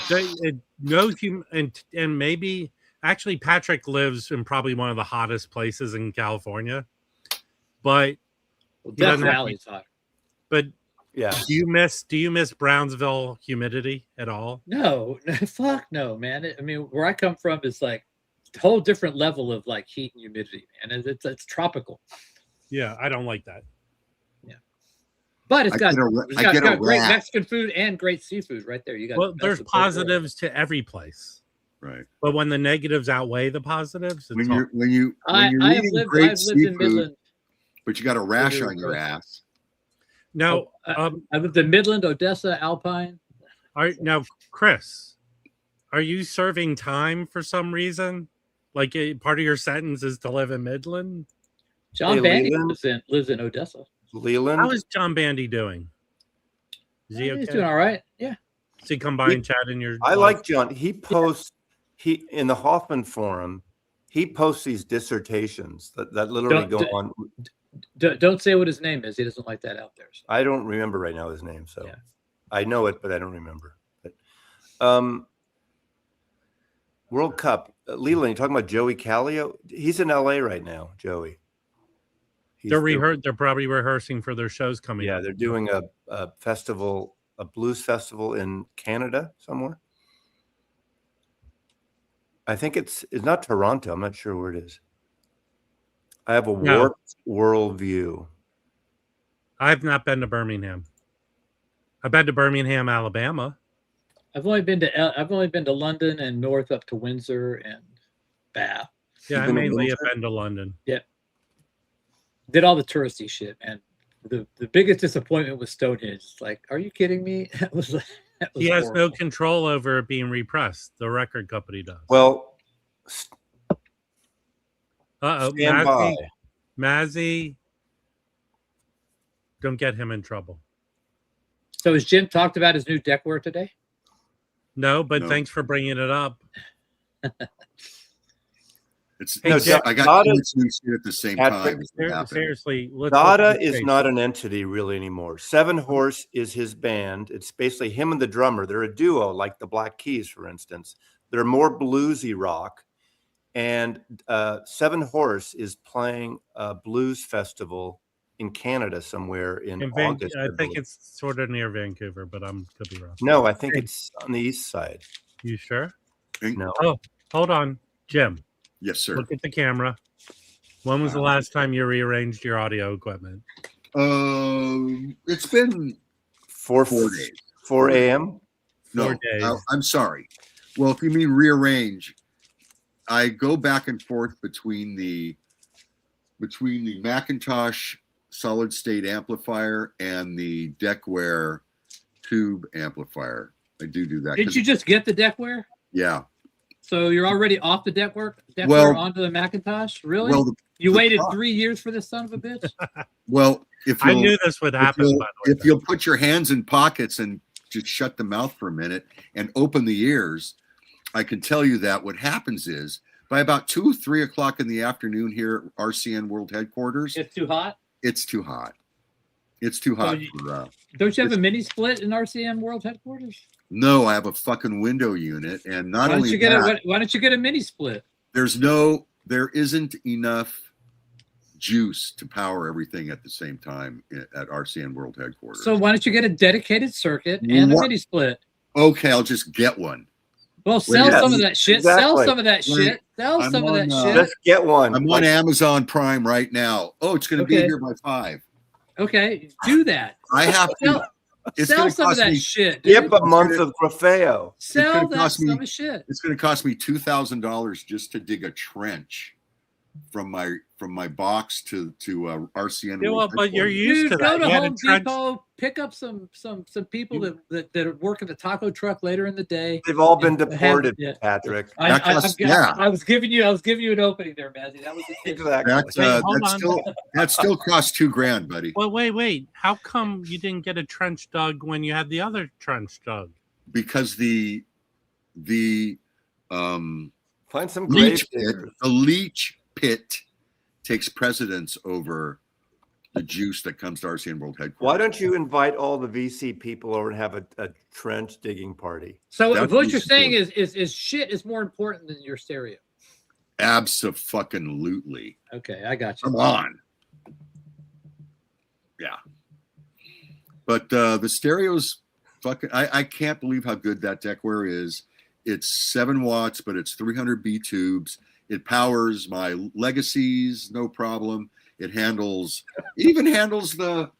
And maybe actually Patrick lives in probably one of the hottest places in California, but Death Valley's hot. But Yeah. do you miss Brownsville humidity at all? No, fuck no, man. I mean, where I come from is like a whole different level of like heat and humidity, man. It's tropical. Yeah, I don't like that. Yeah, but it's got great rat. Mexican food and great seafood right there. You got Well, there's positives to every place, Right. but when the negatives outweigh the positives, it's When you're I've eating lived great in Midland. seafood, but you got a rash on your ass. now. I lived in Midland, Odessa, Alpine. Now, Chris, are you serving time for some reason? Like part of your sentence is to live in Midland? John Hey, Bandy Leland? lives in Odessa. Leland. How is John Bandy doing? Is he okay? He's doing all right. Yeah. Does he come by and chat in your? I like John. He posts in the Hoffman Forum. He posts these dissertations that literally go on. Don't say what his name is. He doesn't like that out there. So. I don't remember right now his name, so Yeah. I know it, but I don't remember. But, World Cup. Leland, you talking about Joey Callio? He's in LA right now, Joey. They're probably rehearsing for their shows coming. Yeah, up. they're doing a festival, a blues festival in Canada somewhere. I think it's not Toronto. I'm not sure where it is. I have a warped worldview. I've not been to Birmingham. I've been to Birmingham, Alabama. I've only been to London and north up to Windsor and Bath. Yeah, I You've been to mainly have Windsor? been to London. Yeah. Did all the touristy shit, and the biggest disappointment was Stonehenge. It's like, are you kidding me? That was He has horrible. no control over it being repressed. The record company does. Well, stand by. Mazzy, don't get him in trouble. So has Jim talked about his new deckware today? No, but No. thanks for bringing it up. I got two new shit at the same Patrick, time. It's what happened. Seriously, Dada is not an entity really anymore. Seven Horse is his band. It's basically him and the drummer. They're a duo, like the Black Keys, for instance. They're more bluesy rock. And Seven Horse is playing a blues festival in Canada somewhere in August. I think it's sort of near Vancouver, but could be wrong. No, I think it's on the east side. You sure? No. Oh, hold on, Jim. Yes, sir. Look at the camera. When was the last time you rearranged your audio equipment? It's been 4 days. 4 a.m. No, 4 days. I'm sorry. Well, if you mean rearrange, I go back and forth between the Macintosh solid state amplifier and the Deckware tube amplifier. I do that. Did you just get the deckware? Yeah. So you're already off the deckware onto the Macintosh? Really? Well, you waited 3 years for this son of a bitch? well, if I knew this would happen. By the way, if you'll put your hands in pockets and just shut the mouth for a minute and open the ears, I can tell you that what happens is by about 2 or 3 o'clock in the afternoon here at RCN World Headquarters, It's too hot? it's too hot. It's too hot. Don't you have a mini split in RCM World Headquarters? No, I have a fucking window unit, and not Why don't only you get that, why don't you get a mini split? there isn't enough juice to power everything at the same time at RCN World Headquarters. So why don't you get a dedicated circuit and a What? mini split? Okay, I'll just get one. Well, sell Yes, some of that shit. exactly. Sell some of that Wait, shit. Sell I'm some of that on, shit. Just get one. I'm on Amazon Prime right now. Oh, it's going to be Okay. here by 5. Okay, do that. I have to. It's Sell gonna some of cost that me. shit. Dude. Skip a month of Grafeo. Sell gonna that cost me- some of shit. It's going to cost me $2,000 just to dig a trench from my box to RCN. Yeah, well, World but you're Headquarters. used Dude, to go that. to You had a Home trench. Depot, pick up some people that work in the taco truck later in the day. They've all been and have- deported, yeah. Patrick. That costs- yeah. I was giving you an opening there, Mazzy. That was intentional. Exactly. That still costs $2,000, buddy. Well, wait. How come you didn't get a trench dug when you had the other trench dug? Because the Find some grave leach pit, diggers. the leach pit takes precedence over the juice that comes to RCN World Headquarters. Why don't you invite all the VC people over and have a trench digging party? So That's what what you're you saying do. is shit is more important than your stereo. Abso-fucking-lutely. Okay, I got you. Come on. Yeah. But the stereo's fucking. I can't believe how good that deckware is. It's 7 watts, but it's 300 B tubes. It powers my legacies, no problem. It even handles the.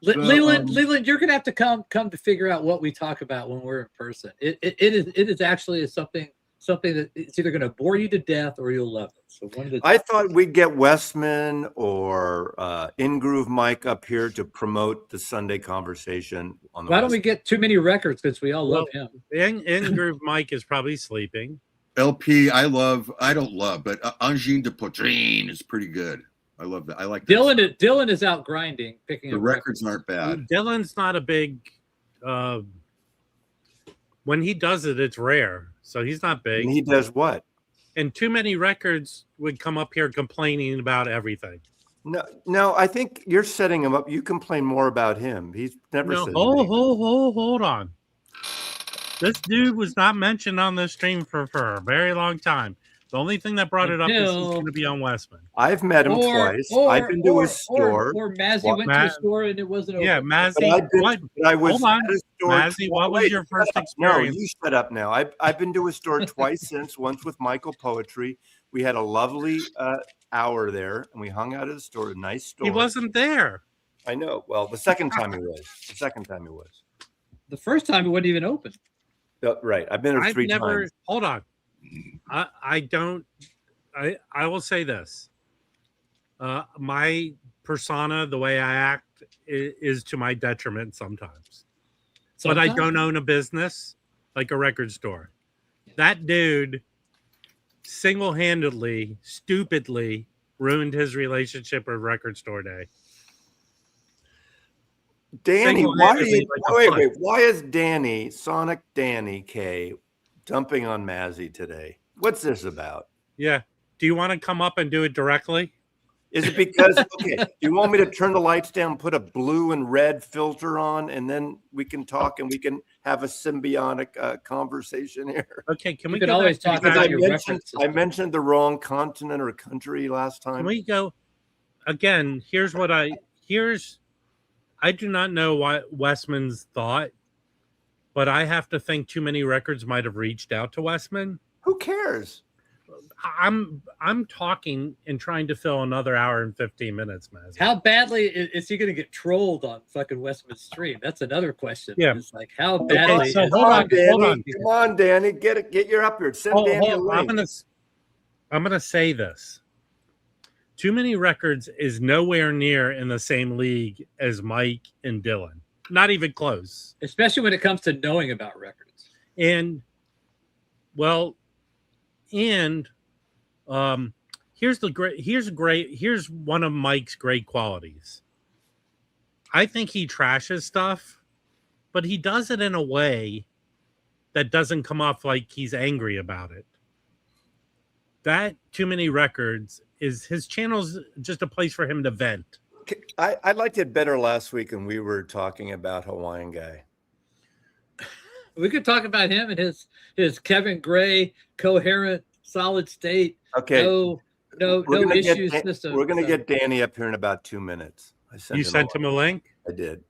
Leland, you're gonna have to come to figure out what we talk about when we're in person. It is actually something that it's either gonna bore you to death or you'll love it. So one of the I thought we'd get Westman or In Groove Mike up here to promote the Sunday conversation on the why don't West. we get too many records because we all love him. In Groove Mike is probably sleeping. LP, I don't love, but Angine de Poitrine is pretty good. I love that. I like that. Dylan is out grinding, picking The up records aren't bad. Dylan's not a big. When he does it, it's rare, so he's not big. And he does what? And too many records would come up here complaining about everything. No, I think you're setting him up. You complain more about him. He's never No, said hold, anything. hold on. This dude was not mentioned on the stream for a very long time. The only thing that brought it up is he's Until- going to be on Westman. I've met him twice. I've been to his store. Or Mazzy What- went to a store and it wasn't open. Yeah, But Mazzy. What? I was Hold on. at a store. Mazzy, what was your first No, experience? you shut up now. I've been to a store twice since. Once with Michael Poetry. We had a lovely hour there, and we hung out at the store. A nice store. He wasn't there. I know. Well, the second time he was. The first time it wasn't even open. Right. I've been there 3 times. Hold on. I will say this. My persona, the way I act, is to my detriment sometimes. But I don't own a business like a record store. That dude single-handedly, stupidly ruined his relationship with Record Store Day. Danny, why are you, Like a wait, why is Danny, Sonic Danny K, dumping on Mazzy today? What's this about? Yeah. Do you want to come up and do it directly? Is it because, okay, you want me to turn the lights down, put a blue and red filter on, and then we can talk and we can have a symbiotic conversation here? Okay, can we could go always back to talk the Because about guy- your reference I system. mentioned the wrong continent or country last time. Can we go again? I do not know what Westman's thought, but I have to think too many records might have reached out to Westman. Who cares? I'm talking and trying to fill another hour and 15 minutes, Mazzy. How badly is he going to get trolled on fucking Westman's stream? That's another question. Yeah. It's like how badly. so is- hold on, Danny. hold on. Come on, Danny. Get your up here. Send Danny a link. I'm gonna say this. Too Many Records is nowhere near in the same league as Mike and Dylan. Not even close. Especially when it comes to knowing about records. And here's one of Mike's great qualities. I think he trashes stuff, but he does it in a way that doesn't come off like he's angry about it. That Too Many Records is his channel's just a place for him to vent. I liked it better last week when we were talking about Hawaiian Guy. We could talk about him and his Kevin Gray coherent solid state. Okay. No issues system. We're going to get Danny up here in about 2 minutes. You sent him a link? I did.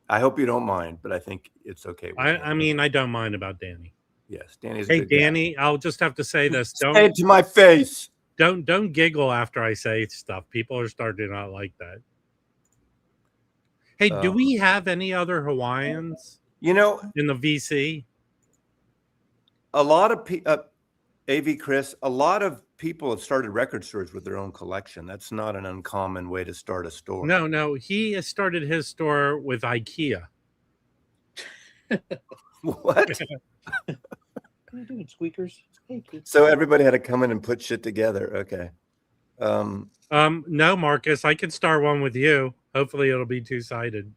I hope you don't mind, but I think it's okay. I mean, I don't mind about Danny. Yes, Danny's. Hey, a good guy. Danny, I'll just have to say this. Say it to my face. Don't giggle after I say stuff. People are starting to not like that. Hey, do we have any other Hawaiians You know, in the VC? a lot of AV Chris, a lot of people have started record stores with their own collection. That's not an uncommon way to start a store. No, he has started his store with IKEA. What? What are you doing, squeakers? Hey, kids. So everybody had to come in and put shit together. Okay. No, Marcus, I could start one with you. Hopefully it'll be two-sided.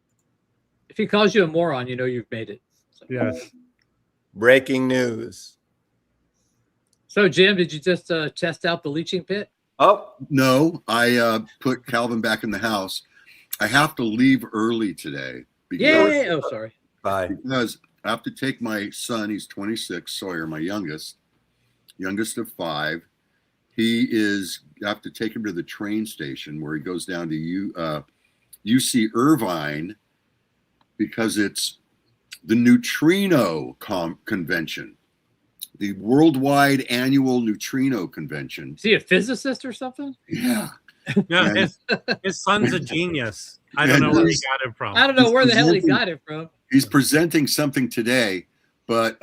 If he calls you a moron, you know you've made it. So. Yes. Breaking news. So, Jim, did you just test out the leaching pit? Oh, No, I put Calvin back in the house. I have to leave early today Yay! Oh, sorry. bye. because I have to take my son. He's 26, Sawyer, my youngest of 5. I have to take him to the train station where he goes down to UC Irvine because it's the Neutrino Convention, the worldwide annual Neutrino Convention. Is he a physicist or something? Yeah. No, And his son's a genius. I don't know where he got it from. I don't know where the hell he presenting- got it from. he's presenting something today, but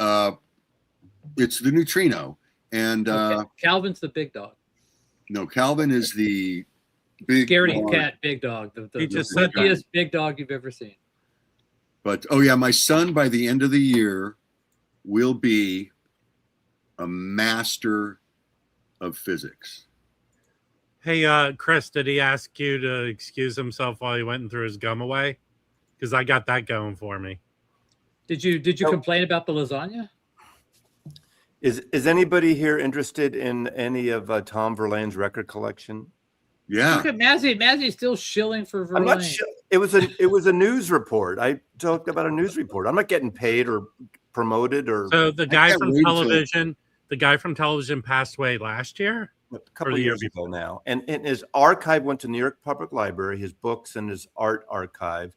it's the Neutrino. And Okay. Calvin's the big dog. no, Calvin is the big Scaredy dog. cat, big dog. He just said that. luckiest big dog you've ever seen. But oh yeah, my son by the end of the year will be a master of physics. Hey, Chris, did he ask you to excuse himself while he went and threw his gum away? Because I got that going for me. Did you complain about the lasagna? Is anybody here interested in any of Tom Verlaine's record collection? Yeah. Look at Mazzy. Mazzy's still shilling for I'm not Verlaine. sure. It was a news report. I talked about a news report. I'm not getting paid or promoted or So the guy can't from wait television passed away last year. a couple the of year years ago now. And his archive went to New York Public Library, his books and his art archive.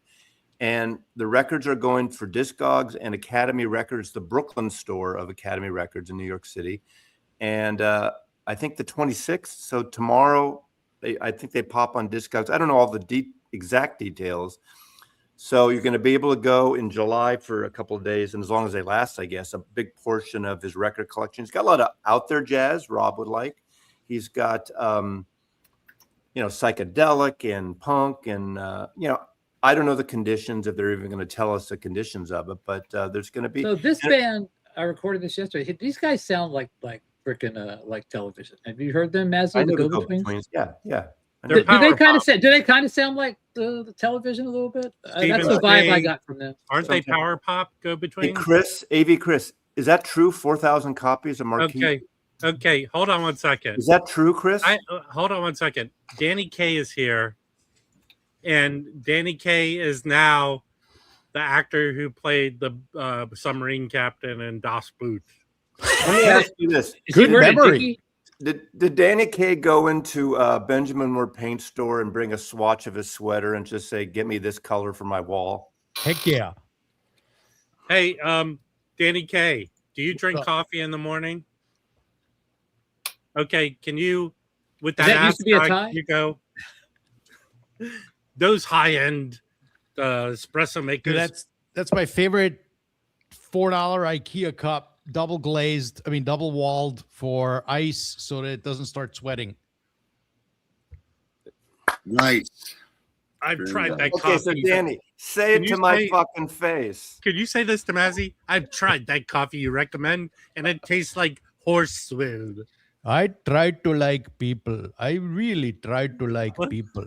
And the records are going for Discogs and Academy Records, the Brooklyn store of Academy Records in New York City. And I think the 26th. So tomorrow, I think they pop on Discogs. I don't know all the exact details. So you're going to be able to go in July for a couple of days. And as long as they last, I guess, a big portion of his record collection. He's got a lot of out there jazz Rob would like. He's got, psychedelic and punk and, I don't know the conditions, if they're even going to tell us the conditions of it, but there's going to be. So this band, I recorded this yesterday. These guys sound like freaking like television. Have you heard them, Mazzy? I The know the Go-Betweens? Go-Betweens. Yeah. They're Do they power kind of pop. sound? Do they kind of sound like the television a little bit? That's Steven, the vibe I they- got from them. Aren't they Sometimes. power pop go Hey, between? Chris, AV Chris, is that true? 4,000 copies of Marquis? Okay. Hold on one second. Is that true, Chris? Hold on one second. Danny Kaye is here, and Danny Kaye is now the actor who played the submarine captain in Das Boot. Let me ask you this. Is Good he wearing a memory. dickie? Did Danny Kaye go into Benjamin Moore paint store and bring a swatch of his sweater and just say, "Get me this color for my wall"? Heck yeah. Hey, Danny Kaye, do you drink What's up? coffee in the morning? Okay, can you, with Does that, that used to be a ascot, tie? you go. Those high-end espresso makers. Dude, that's my favorite $4 IKEA cup, double walled for ice so that it doesn't start sweating. Nice. I've Very tried nice. that Okay, so coffee. Danny, say Can it you to my say- fucking face. Could you say this to Mazzy? I've tried that coffee you recommend, and it tastes like horse swill. I tried to like people. I really tried to like people.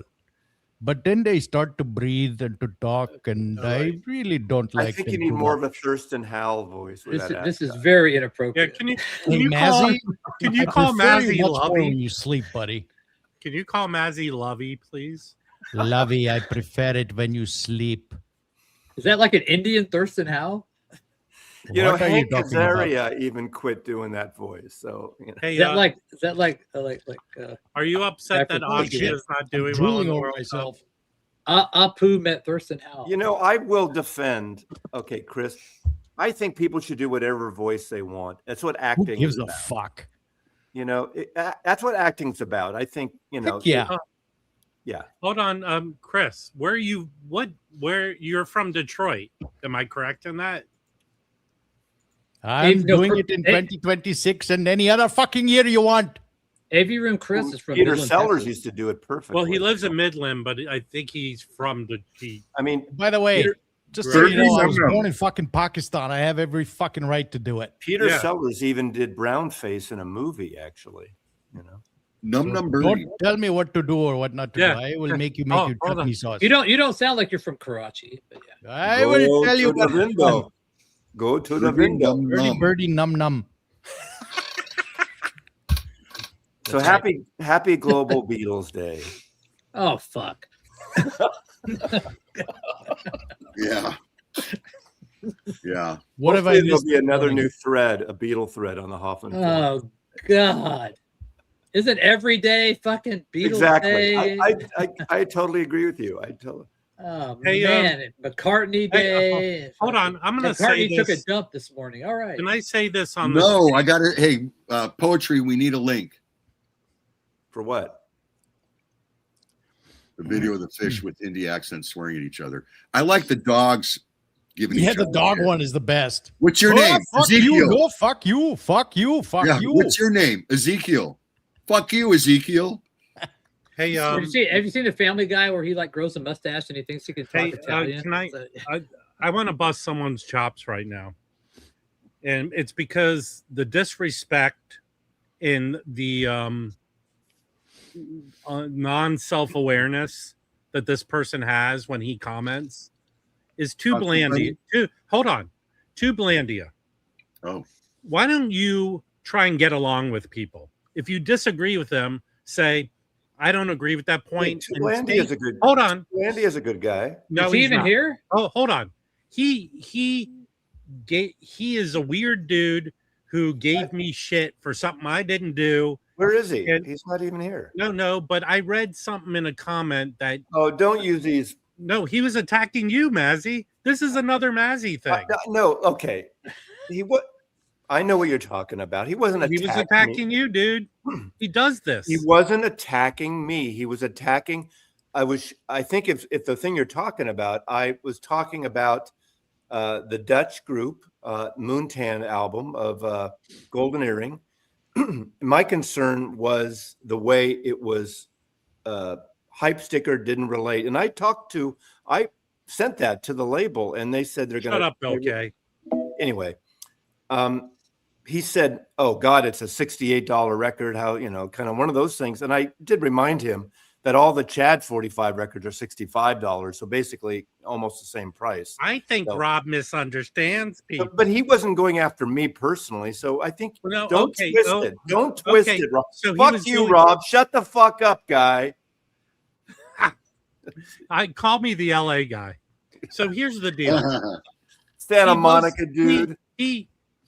But then they start to breathe and to talk, and I really don't like I think them you need too more of much. a Thurston Howell voice. With that This is accent. very Yeah, inappropriate. can you Hey, call Mazzy, can you I call prefer you Mazzy much more when Lovey? you sleep, buddy. Can you call Mazzy Lovey, please? Lovey, I prefer it when you sleep. Is that like an Indian Thurston Howell? You know, What are you Hank talking about? Azaria even quit doing that voice. So, Hey, Is that like are you upset that Holy Austria shit. is not I'm doing well in drooling the over World Cup? myself. Apu met Thurston Howell? you know, I will defend. Okay, Chris, I think people should do whatever voice they want. That's what Who acting gives is a about. fuck? You know, that's what acting's about. I think, Heck yeah. Yeah. Hold on, Chris. Where you're from Detroit? Am I correct in that? I'm no, doing it in 2026 and any other fucking year you want. AV Room Chris is from Peter Midland, Sellers Texas. used to do it perfectly. Well, he lives in Midland, but I think he's from I mean, By the way, Peter- just so you know, I was Num-num. born in fucking Pakistan. I have every fucking right to do it. Peter Yeah. Sellers even did brownface in a movie, actually. You know, Num num Don't birdie. tell me what to do or what not to Yeah. do. I will make you Oh, hold chutney on. sauce. You don't sound like you're from Karachi, but yeah. I will tell you to the what to do. window. Go to the Birdie, window. num, Birdie, num. birdie, num num. So happy Global Beatles Day. Oh fuck. Yeah. Yeah. What have I Hopefully there'll missed? be another new thread, a Beatle thread on the Hoffman. Forum. Oh God. Isn't every day fucking Beatles Exactly. Day? I totally agree with you. Oh Hey, man, McCartney Day. Hold on, I'm gonna say McCartney took a this. dump this morning. All right. Can I say this on the? No, I got it. Hey, poetry, we need a link. For what? The video of the fish with Hindi accents swearing at each other. I like the dogs giving Yeah, each the other dog shit. one is the best. What's your Oh, name? fuck you. Ezekiel. No, fuck you. Fuck you. Fuck Yeah, you. what's your name? Ezekiel. Fuck you, Ezekiel. Hey, have you seen the Family Guy where he like grows a mustache and he thinks he can talk Hey, Italian? can I- So- I want to bust someone's chops right now, and it's because the disrespect in the non-self-awareness that this person has when he comments is too Talk to blandy. Too blandia. Oh, Why don't you try and get along with people? If you disagree with them, say, I don't agree with that point. and Landy stay- is a good. Hold on. Landy is a good guy. No, is he he's even not. here? Oh, hold on. He is a weird dude who gave me shit for something I didn't do. Where is he? And- He's not even here. No, but I read something in a comment that Oh, don't use these. no, he was attacking you, Mazzy. This is another Mazzy thing. No, okay. What? I know what you're talking about. He wasn't He attacking. was attacking you, dude. He does this. He wasn't attacking me. He was attacking. I think if the thing you're talking about, I was talking about the Dutch group Moontan album of Golden Earring. My concern was the way it was hype sticker didn't relate. And I sent that to the label and they said they're going to Shut up, okay. Anyway, he said, "Oh God, it's a $68 record." How, kind of one of those things. And I did remind him that all the Chad 45 records are $65, so basically almost the same price. I think So- Rob misunderstands people. But he wasn't going after me personally, so I think No, don't okay, twist oh, it. Don't twist okay, it, Rob. so he Fuck was you, doing- Rob. Shut the fuck up, guy. Call me the LA guy. So here's the deal. Santa He was- Monica, dude.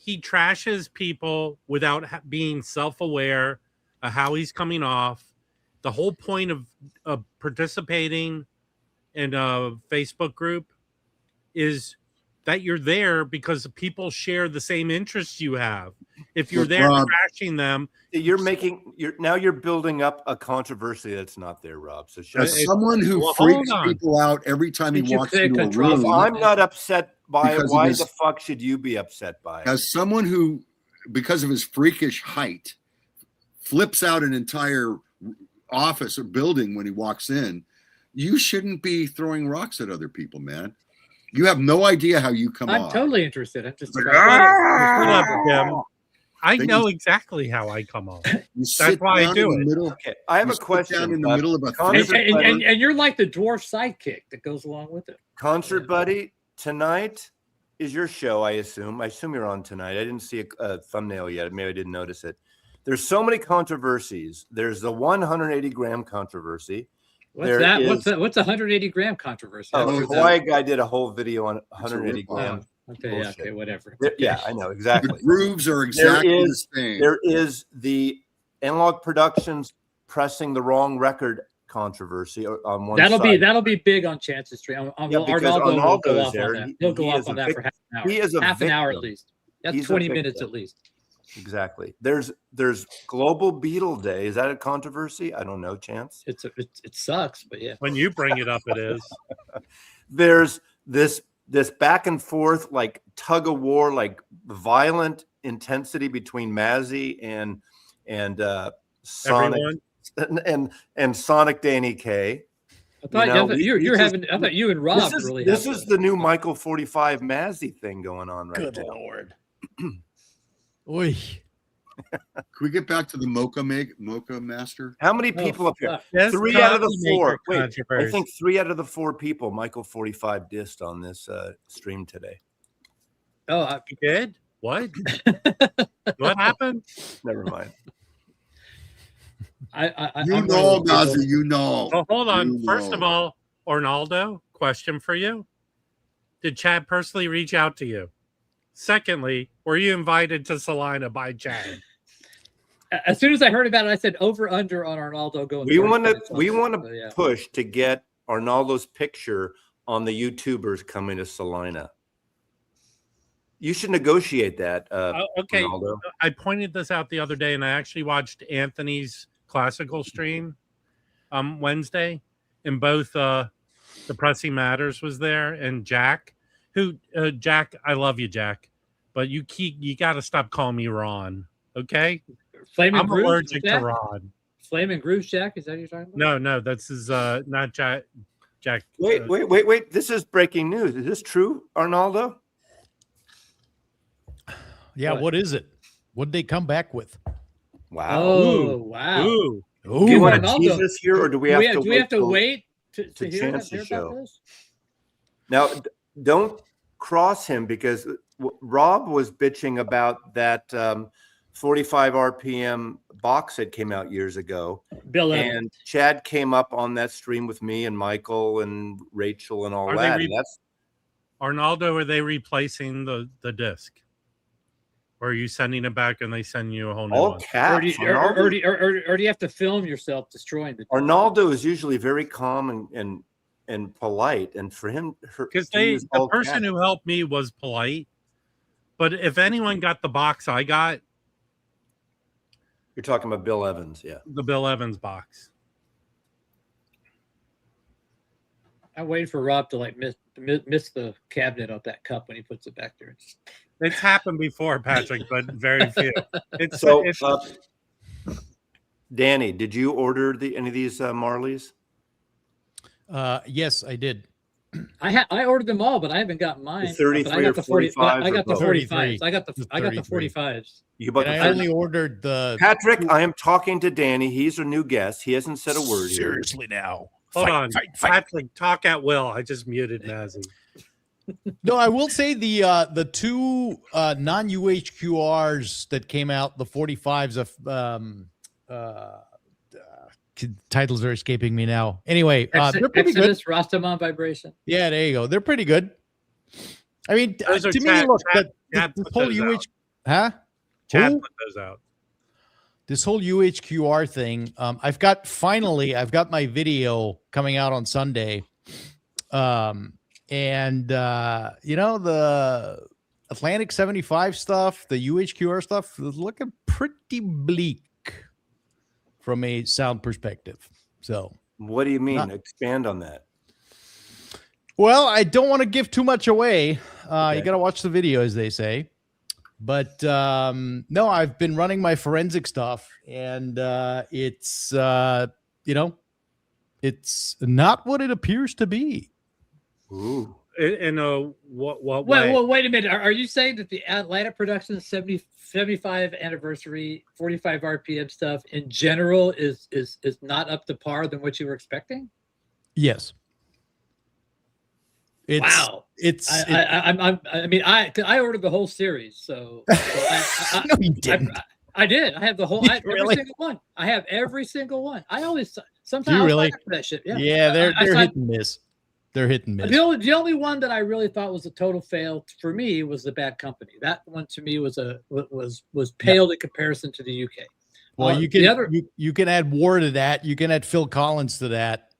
He trashes people without being self-aware of how he's coming off. The whole point of participating in a Facebook group is that you're there because people share the same interests you have. If you're Look, there Rob, trashing them, You're building up a controversy that's not there, Rob. So shut as up. someone who Well, hold freaks on. people out every time he Did you walks say into a control- If room, I'm not upset by it, Because of why his- the fuck should you be upset by it? as someone who, because of his freakish height, flips out an entire office or building when he walks in, you shouldn't be throwing rocks at other people, man. You have no idea how you come I'm off. totally interested. I'm just shut up, Jim. I Then know you- exactly how I come off. You sit why I down do in the it. middle. Okay, I have you a sit question. down in the bud. middle of a Concert thing. buddy- and you're like the dwarf sidekick that goes along with it. Concert buddy, tonight is your show, I assume. I assume you're on tonight. I didn't see a thumbnail yet. Maybe I didn't notice it. There's so many controversies. There's the 180-gram controversy. What's There that? is- What's a 180-gram controversy? Oh, Oh, the is that- Hawaii guy did a whole video on 180 ripoff. grams. Okay, yeah, Bullshit. okay, whatever. Yeah, I know The exactly. grooves are exactly is- the same. There is the Analog Productions pressing the wrong record controversy on one side. That'll be big on Chance's Street. Yeah, Arnaldo because will go Arnaldo's off there. on that. He'll go He off is on a that vic- for half an hour. he is a half an hour at victim. least. That's He's a 20 minutes victim. at least. Exactly. There's Global Beetle Day. Is that a controversy? I don't know. Chance. It sucks, but yeah. When you bring it up, it is. There's this back and forth, like tug of war, like violent intensity between Mazzy and Sonic and Sonic Danny K. I thought I thought you and Rob really. This is the new Michael 45 Mazzy thing going on right Good now. Lord. Oy. Can we get back to the Mocha Master? How many people up here? Yes, 3 out of the 4. Wait, I controversy. think 3 out of the 4 people Michael 45 dissed on this stream today. Oh, You did? What? What happened? Never mind. You know, Nazi, you know. Oh, hold on. You First of know. all, Arnaldo, question for you. Did Chad personally reach out to you? Secondly, were you invited to Salina by Chad? as soon as I heard about it, I said over under on Arnaldo going. We want to So, yeah. push to get Arnaldo's picture on the YouTubers coming to Salina. You should negotiate that. Okay. Arnaldo. I pointed this out the other day, and I actually watched Anthony's classical stream Wednesday, and both Depressing Matters was there, and Jack, Jack, I love you, Jack, but you got to stop calling me Ron, okay? Flaming I'm Grooves, allergic to Jack? Ron. Flaming Grooves, Jack, is that what you're talking about? No, this is not Jack. Jack. Wait. This is breaking news. Is this true, Arnaldo? Yeah, what is it? What'd they come back with? Wow. Oh, wow. Ooh. Do you want to Arnaldo. tease this here, or do we have to wait to hear Chance's about show? this? Now, don't cross him, because Rob was bitching about that 45 RPM box that came out years ago. Bill Evans. And Chad came up on that stream with me and Michael and Rachel and all Are that. they And that's Arnaldo, are they replacing the disc? Or are you sending it back and they send you a whole new all one? caps. Or do you have to film yourself destroying the Arnaldo is usually very calm and polite, and for him, Because the person who helped me was polite. But if anyone got the box I got, you're talking about Bill Evans, yeah. the Bill Evans box. I'm waiting for Rob to like miss the cabinet of that cup when he puts it back there. It's happened before, Patrick, but very few. So, Danny, did you order any of these Marleys? Yes, I did. I ordered them all, but I haven't gotten mine. The 33 but I got or the 40. 45s I got the or both? 45s. I got the 33. 45s. You bought And the I only ordered the. Patrick, I am talking to Danny. He's a new guest. He hasn't said a word here. Seriously now. Hold on. Fight. Patrick, talk at will. I just muted Nazi. No, I will say the two non-UHQRs that came out, the 45s of titles are escaping me now. Anyway, they're pretty good. Exodus, Rastaman Vibration. Yeah, there you go. They're pretty good. I mean, Those are to me, Chad- look, Chad the put whole those UH, out. huh? Chad Who? put those out. This whole UHQR thing, I've got my video coming out on Sunday. The Atlantic 75 stuff, the UHQR stuff is looking pretty bleak from a sound perspective. So, What do you mean? Expand on that. well, I don't want to give too much away. Okay. You got to watch the video, as they say. But no, I've been running my forensic stuff, and it's it's not what it appears to be. Ooh. In what Wait, way? well, wait a minute. Are you saying that the Atlanta production 75 anniversary 45 RPM stuff in general is not up to par than what you were expecting? Yes. Wow. I ordered the whole series, so No, you didn't. I did. I have the whole every Really? single one. I have every single one. I always Do sometimes you I'll really? sign up for that shit. Yeah. Yeah, they're I signed- hit and miss. They're hit and miss. The only one that I really thought was a total fail for me was the Bad Company. That one to me was paled in comparison to the UK. Well, the other you can add War to that. You can add Phil Collins to that.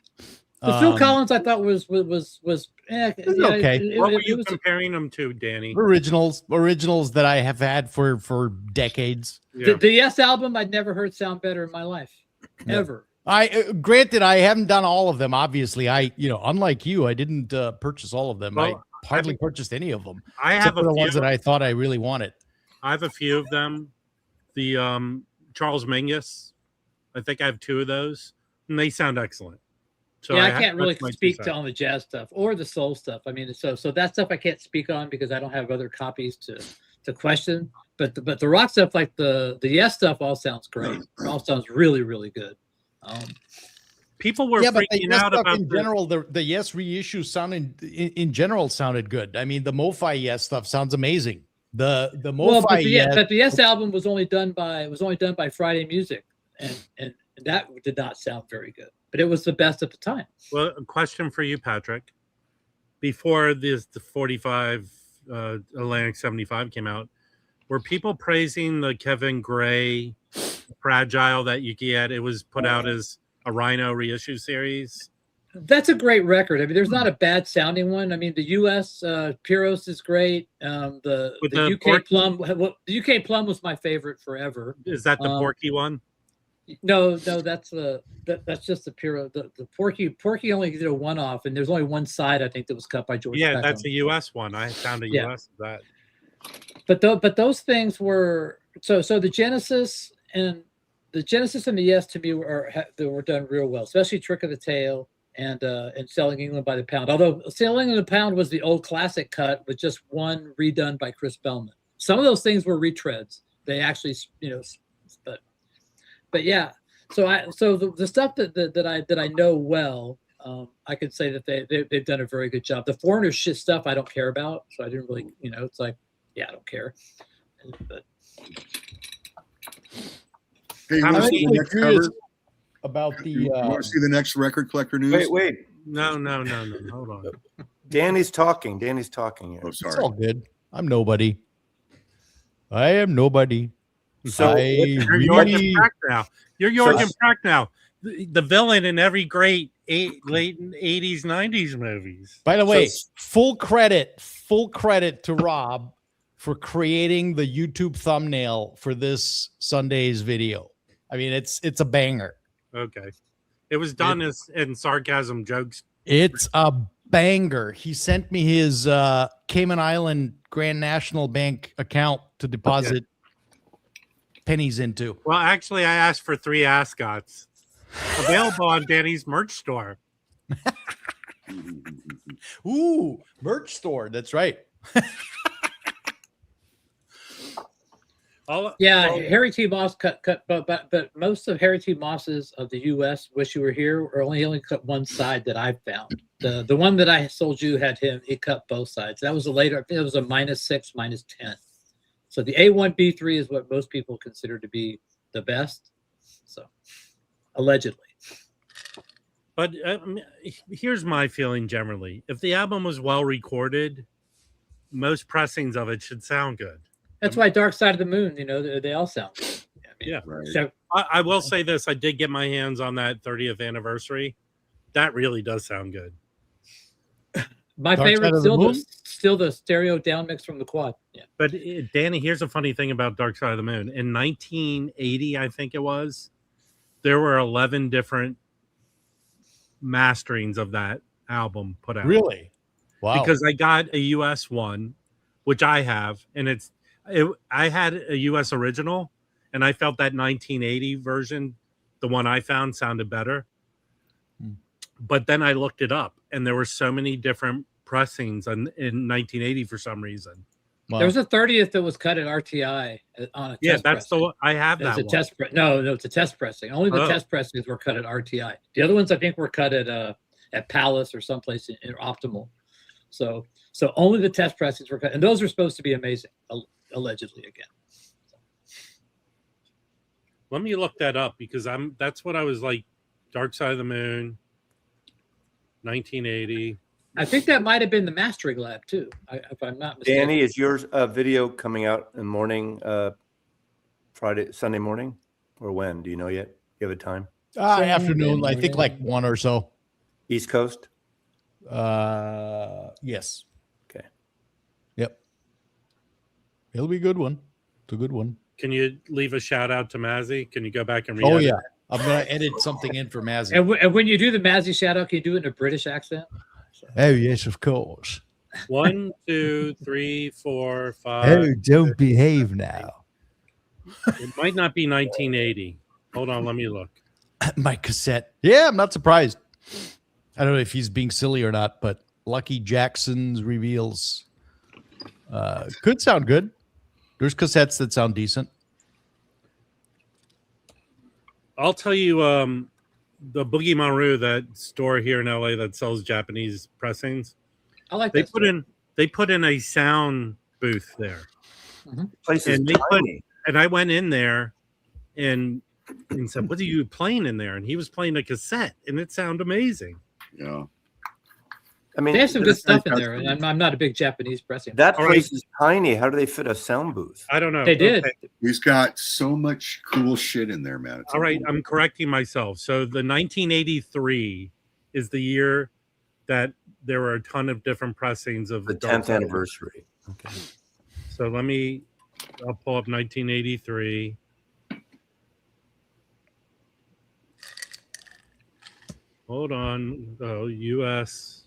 The Phil Collins I thought was okay. What were you comparing them to, Danny? Originals that I have had for decades. Yeah. The Yes album I'd never heard sound better in my life, ever. I granted I haven't done all of them. Obviously, unlike you, I didn't purchase all of them. Well, I hardly purchased any of them. I have except for the few. ones that I thought I really wanted. I have a few of them. The Charles Mingus, I think I have 2 of those, and they sound excellent. So I can't really speak to to on the jazz stuff or the soul stuff. I mean, so that stuff I can't speak on because I don't have other copies to question. But the rock stuff, like the Yes stuff, all sounds great. It all sounds really, really good. People were but the freaking Yes out stuff about in general. The Yes reissue sounded in general sounded good. I mean, the Mo-Fi Yes stuff sounds amazing. The Mo-Fi but the Yes album was only done by Friday Music, and that did not sound very good. But it was the best at the time. Well, a question for you, Patrick. Before the 45 Atlantic 75 came out, were people praising the Kevin Gray Fragile that you get? It was put out as a Rhino reissue series. That's a great record. I mean, there's not a bad sounding one. I mean, the U.S. Pyros is great. The UK Plum. The UK Plum was my favorite forever. Is that the Porky one? No, that's just the Pyro. The Porky only did a one-off, and there's only one side I think that was cut by George. Yeah, Beckham. that's a U.S. one. I found a U.S. of that. But those things were so the Genesis and the Yes to me were done real well, especially Trick of the Tail and Selling England by the Pound. Although Selling England by the Pound was the old classic cut with just one redone by Chris Bellman. Some of those things were retreads. They actually, but yeah. So the stuff that I know well, I could say that they've done a very good job. The Foreigner shit stuff I don't care about, so I didn't really, it's like, yeah, I don't care. But Hey, you want to see the next cover? About the You want to see the next Record Collector News? Wait. No. Hold on. Danny's talking. Here. Oh, it's sorry. all good. I'm nobody. I am nobody. So You're Jorgen Prack now. You're Jorgen Prack now. The villain in every great late 80s, 90s movies. By the way, full credit to Rob for creating the YouTube thumbnail for this Sunday's video. I mean, it's a banger. Okay. It was done in sarcasm jokes. It's a banger. He sent me his Cayman Island Grand National Bank account to deposit pennies into. Well, actually, I asked for 3 ascots available on Danny's merch store. Ooh, merch store. That's right. Harry T. Moss cut, but most of Harry T. Moss's of the U.S. Wish You Were Here are only cut one side that I found. The one that I sold you he cut both sides. That was a later. I think it was a -6, -10. So the A1B3 is what most people consider to be the best. So allegedly. But here's my feeling generally: if the album was well recorded, most pressings of it should sound good. That's why Dark Side of the Moon, they all sound good. Yeah. Right. So, I will say this: I did get my hands on that 30th anniversary. That really does sound good. My Dark favorite Side of the still the stereo down mix from the quad. Yeah. But Danny, here's a funny thing about Dark Side of the Moon. In 1980, I think it was, there were 11 different masterings of that album put out. Really? Wow. Because I got a US one, which I have, and I had a US original, and I felt that 1980 version, the one I found, sounded better. But then I looked it up, and there were so many different pressings in 1980 for some reason. Wow. There was a 30th that was cut at RTI on a test That's pressing. the one I have. That's that a one. test press. No, it's a test pressing. Only the test pressings were cut at RTI. The other ones I think were cut at Palace or someplace in Optimal. So only the test pressings were cut, and those are supposed to be amazing, allegedly again. Let me look that up because that's what I was like. Dark Side of the Moon, 1980. I think that might have been the mastering lab too, if I'm not mistaken. Danny, is yours video coming out in the morning, Sunday morning, or when? Do you know yet? You have a time? Afternoon, I think like 1 or so. East Coast. Yes. Okay. Yep. It'll be a good one. It's a good one. Can you leave a shout out to Mazzy? Can you go back and read? Oh yeah, I'm gonna edit something in for Mazzy. And when you do the Mazzy shout out, can you do it in a British accent? Oh yes, of course. 1, 2, 3, 4, 5. Don't behave now. It might not be 1980. Hold on, let me look. My cassette. Yeah, I'm not surprised. I don't know if he's being silly or not, but Lucky Jackson's reveals could sound good. There's cassettes that sound decent. I'll tell you, the Boogie Maru, that store here in LA that sells Japanese pressings, I like they that. put in a sound booth there. Place is And they tiny. And I went in there and said, "What are you playing in there?" And he was playing a cassette, and it sounded amazing. Yeah. I mean, They have some good stuff in fantastic. there, and I'm not a big Japanese pressing. that All place is tiny. How do they fit a sound booth? I don't know. They did. Okay. He's got so much cool shit in there, man. It's All right, unbelievable. I'm correcting myself. So the 1983 is the year that there were a ton of different pressings of The Dark 10th Side. anniversary. Okay. So I'll pull up 1983. Hold on. Oh, US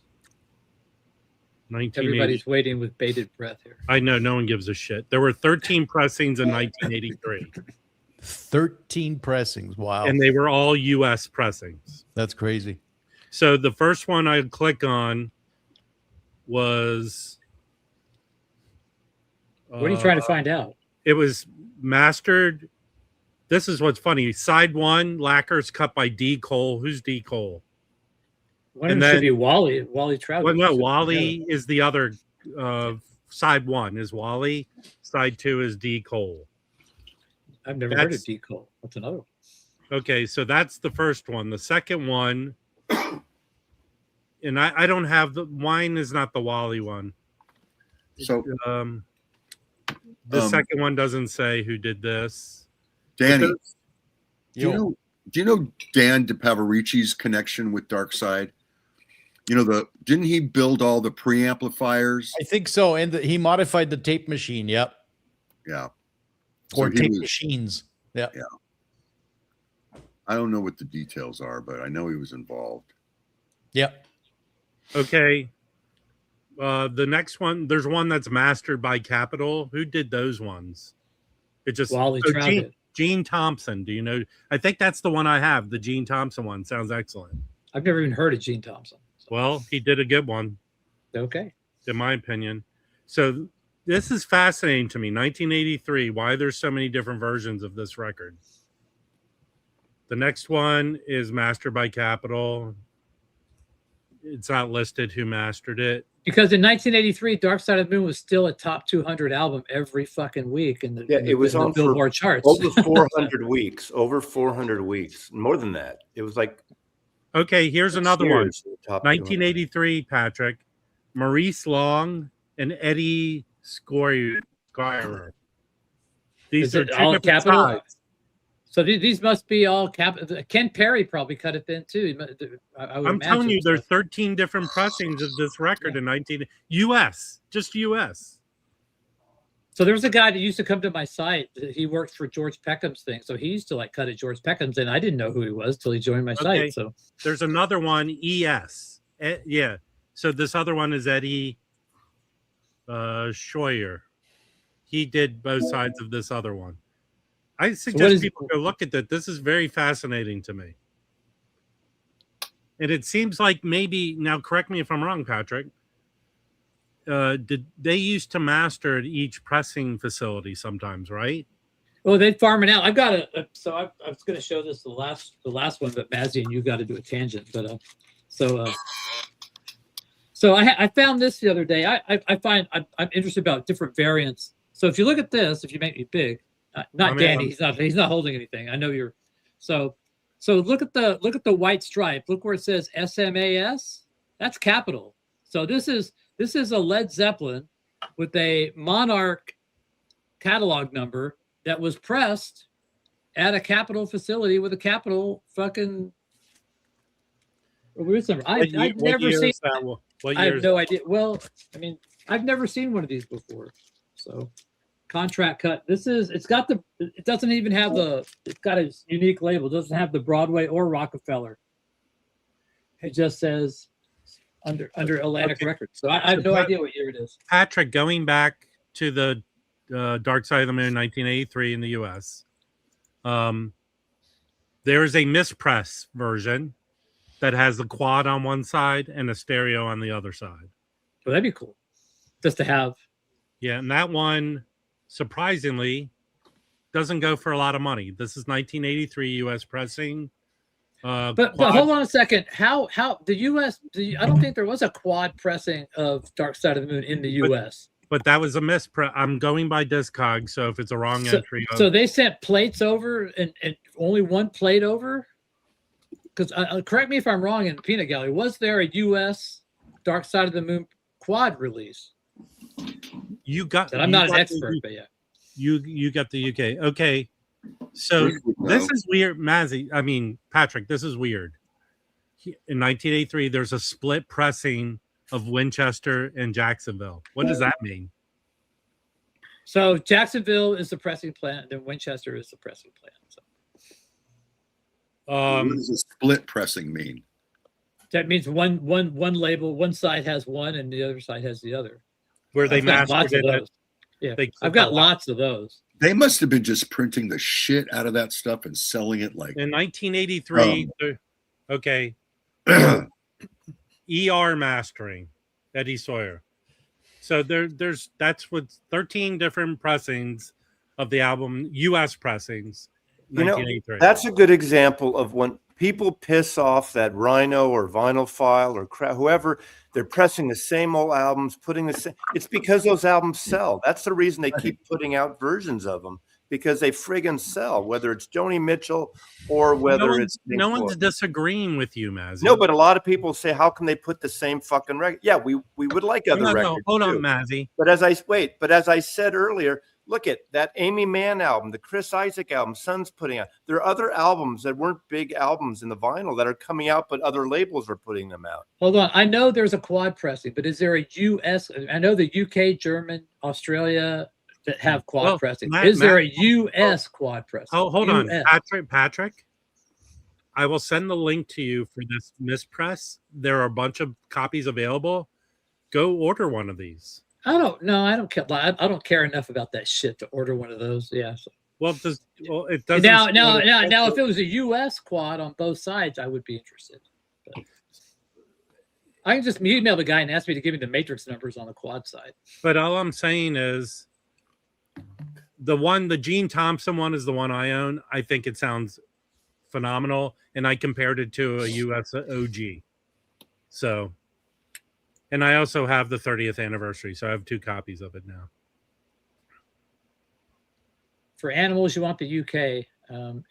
1980. Everybody's waiting with bated breath here. I know, no one gives a shit. There were 13 pressings in 1983, 13 pressings. Wow. and they were all US pressings. That's crazy. So the first one I'd click on was What are you trying to find out? it was mastered. This is what's funny. Side 1, lacquers cut by D. Cole. Who's D. Cole? One of And them should then- be Wally Trout. Well, no, Wally is the other. Side 1 is Wally. Side 2 is D. Cole. I've never heard of that's- D. Cole. What's another one? Okay, so that's the first one. The second one, and I don't have the wine is not the Wally one. So, The Um, second one doesn't say who did this. Danny, But do you know Dan DePavarici's connection with Dark Side? You know, didn't he build all the preamplifiers? I think so. And he modified the tape machine. Yep. Yeah. Or So he tape was- machines. Yeah. I don't know what the details are, but I know he was involved. Yep. Okay. The next one, there's one that's mastered by Capitol. Who did those ones? It just Wally so Trout Gene, did. Gene Thompson. Do you know? I think that's the one I have. The Gene Thompson one sounds excellent. I've never even heard of Gene Thompson. So, Well, he did a good one, okay. in my opinion. So this is fascinating to me. 1983. Why there's so many different versions of this record. The next one is mastered by Capitol. It's not listed who mastered it. Because in 1983, Dark Side of the Moon was still a top 200 album every fucking week in the, Yeah, in it was in the on for Billboard charts. Over 400 weeks. Over 400 weeks. More than that. It was like Okay, here's another one. years in the top 1983, Patrick. Maurice Long and Eddie Squire. These Is are it two all different Capitol? sides. So these must be all Ken Perry probably cut it then too. I would I'm telling imagine you, so. there's 13 different pressings of this record in 19 US, just US. So there was a guy that used to come to my site. He worked for George Peckham's thing. So he used to like cut at George Peckham's, and I didn't know who he was till he joined my Okay. site. So There's another one, ES. Yeah. So this other one is Eddie Scheuer. He did both sides of this other one. I suggest people go look at that. This is very fascinating to me. And it seems like maybe, now correct me if I'm wrong, Patrick, did they used to master at each pressing facility sometimes, right? well, they'd farm it out. I've got so I was going to show this the last one, but Mazzy and you got to do a tangent. But so I found this the other day. I find I'm interested about different variants. So if you look at this, if you make me big, not I mean, Danny, he's not holding anything. I know you're so look at the white stripe. Look where it says SMAS. That's Capitol. So this is a Led Zeppelin with a Monarch catalog number that was pressed at a Capitol facility with a Capitol fucking I've never seen. What I year have no idea. Well, I mean, I've never seen one of these before. So, contract cut. It's got the. It doesn't even have the. It's got a unique label. It doesn't have the Broadway or Rockefeller. It just says under Atlantic Records. So I have no idea what year it is. Patrick, going back to the Dark Side of the Moon, 1983 in the U.S., there is a mispress version that has the quad on one side and a stereo on the other side. Well, that'd be cool, just to have. Yeah, and that one, surprisingly, doesn't go for a lot of money. This is 1983 U.S. pressing. But hold on a second. How the U.S. I don't think there was a quad pressing of Dark Side of the Moon in the U.S. But that was a mispress. I'm going by Discog, so if it's a wrong entry. So they sent plates over and only one plate over? Because correct me if I'm wrong in Peanut Gallery, was there a U.S. Dark Side of the Moon quad release? I'm not an expert, but yeah. You got the UK. Okay. So this is weird, Patrick, this is weird. In 1983, there's a split pressing of Winchester and Jacksonville. What does that mean? So Jacksonville is the pressing plant, and then Winchester is the pressing plant. So. What does a split pressing mean? That means one label, one side has one, and the other side has the other. Where they mastered it. Yeah, I've got lots of those. They must have been just printing the shit out of that stuff and selling it like. In 1983, okay. ER mastering, Eddie Sawyer. So that's with 13 different pressings of the album, U.S. pressings. That's a good example of when people piss off that Rhino or Vinyl File or whoever. They're pressing the same old albums, putting the same. It's because those albums sell. That's the reason they keep putting out versions of them, because they friggin' sell. Whether it's Joni Mitchell or whether it's no one's disagreeing with you, Mazzy. No, but a lot of people say, "How can they put the same fucking record?" Yeah, we would like other records. Hold on, Mazzy. But as I said earlier. Look at that Amy Mann album, the Chris Isaac album, Sun's putting out. There are other albums that weren't big albums in the vinyl that are coming out, but other labels are putting them out. Hold on. I know there's a quad pressing, but is there a U.S.? I know the UK, German, Australia that have quad pressing. Is there a U.S. quad pressing? Oh, hold on. Patrick, I will send the link to you for this mispress. There are a bunch of copies available. Go order one of these. I don't know. I don't care. I don't care enough about that shit to order one of those. Yeah. So. It doesn't. Now, if it was a U.S. quad on both sides, I would be interested. But I can just email the guy and ask me to give me the matrix numbers on the quad side. But all I'm saying is, the Gene Thompson one is the one I own. I think it sounds phenomenal, and I compared it to a U.S. OG. So. And I also have the 30th anniversary, so I have 2 copies of it now. For animals, you want the UK. I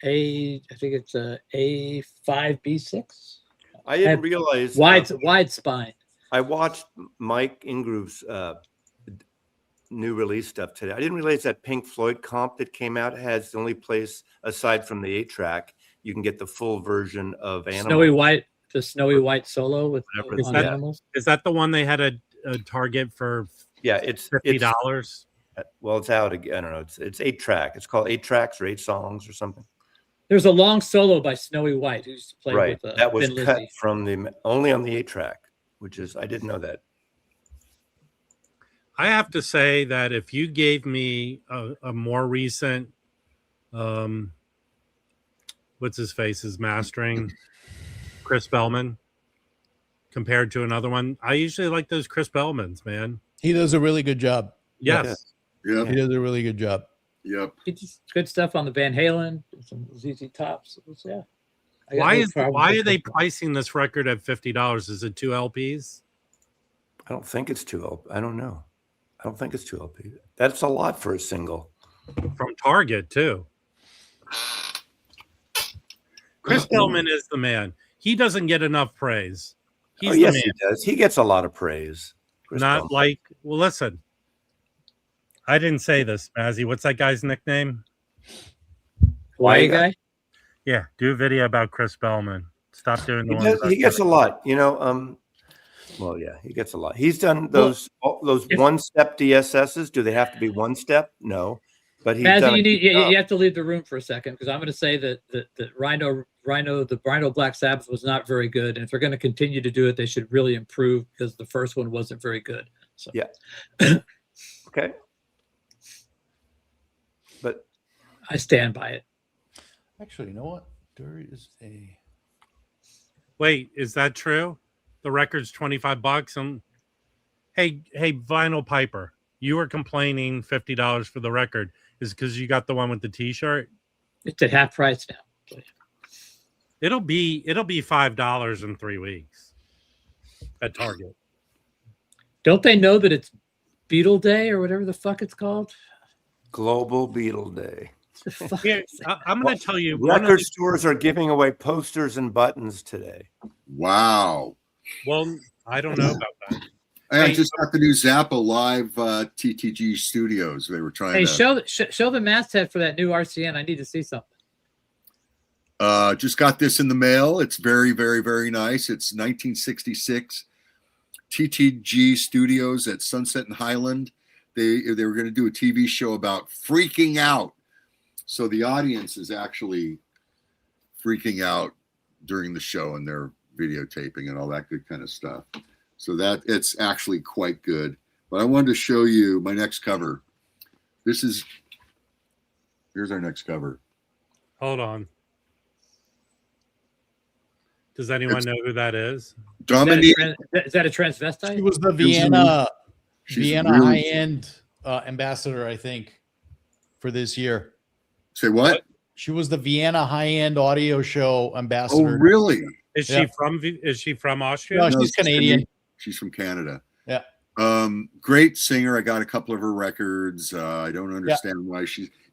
think it's a A5B6. I didn't realize wide spine. I watched Mike Ingrou's new release stuff today. I didn't realize that Pink Floyd comp that came out has the only place aside from the 8-track you can get the full version of Animals. The Snowy White solo with animals. Is that the one they had a target for? Yeah, it's $50. Well, it's out again. I don't know. It's 8-track. It's called 8 tracks or 8 songs or something. There's a long solo by Snowy White who used to play with that was Thin cut Lizzy. from only on the 8-track, which is I didn't know that. I have to say that if you gave me a more recent, what's his face is mastering. Chris Bellman compared to another one. I usually like those Chris Bellmans, man. He does a really good job. Yes. Yep. He does a really good job. Yep. It's good stuff on the Van Halen, some ZZ Tops. Yeah. Why are they pricing this record at $50? Is it 2 LPs? I don't think it's 2 LP. I don't know. I don't think it's 2 LP. That's a lot for a single. From Target, too. Chris Bellman is the man. He doesn't get enough praise. He does. He gets a lot of praise. Listen. I didn't say this, Mazzy. What's that guy's nickname? Hawaii guy? Yeah, do a video about Chris Bellman. Stop doing the ones. He gets a lot, you know. Well, yeah, he gets a lot. He's done those one-step DSSs. Do they have to be one step? No, but he's done. You have to leave the room for a second because I'm going to say that the Rhino Black Sabbath was not very good, and if they're going to continue to do it, they should really improve because the first one wasn't very good. So yeah, okay, but I stand by it. Actually, you know what? There is a. Wait, is that true? The record's $25. And hey, Vinyl Piper, you were complaining $50 for the record. Is because you got the one with the T-shirt? It's at half price now. It'll be $5 in 3 weeks at Target. Don't they know that it's Beatle Day or whatever the fuck it's called? Global Beatle Day. Here, I'm going to tell you. Record stores are giving away posters and buttons today. Wow. Well, I don't know about that. I just got the new Zappa live TTG studios. They were trying Hey, to show the masthead for that new RCN. I need to see something. just got this in the mail. It's very, very, very nice. It's 1966 TTG studios at Sunset and Highland. They were going to do a TV show about freaking out. So the audience is actually freaking out during the show, and they're videotaping and all that good kind of stuff. So that it's actually quite good. But I wanted to show you my next cover. Here's our next cover. Hold on. Does anyone know who that is? Dominique. Is that a transvestite? She was the Vienna high-end ambassador, I think, for this year. Say what? She was the Vienna high-end audio show ambassador. Oh, really? Is she from Austria? No, she's Canadian. She's from Canada. Yeah. Great singer. I got a couple of her records. I don't understand why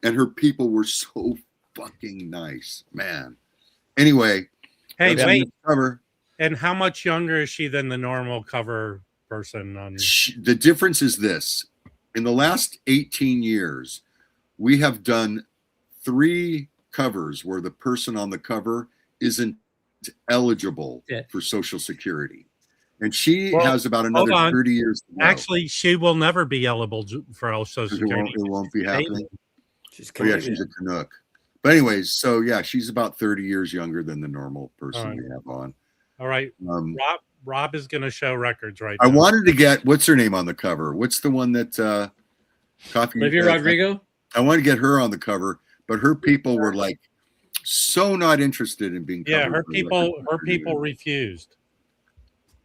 and her people were so fucking nice, man. Anyway. Hey, wait. Cover. And how much younger is she than the normal cover person? The difference is this. In the last 18 years, we have done 3 covers where the person on the cover isn't eligible for Social Security. And she has about another 30 years to go. Actually, she will never be eligible for Social Security. It won't be happening. She's a Canuck. But anyways, so yeah, she's about 30 years younger than the normal person we have on. All right. Rob is going to show records right now. I wanted to get, what's her name on the cover? What's the one that Olivia Rodrigo? I wanted to get her on the cover, but her people were like so not interested in being covered. Yeah, her people refused.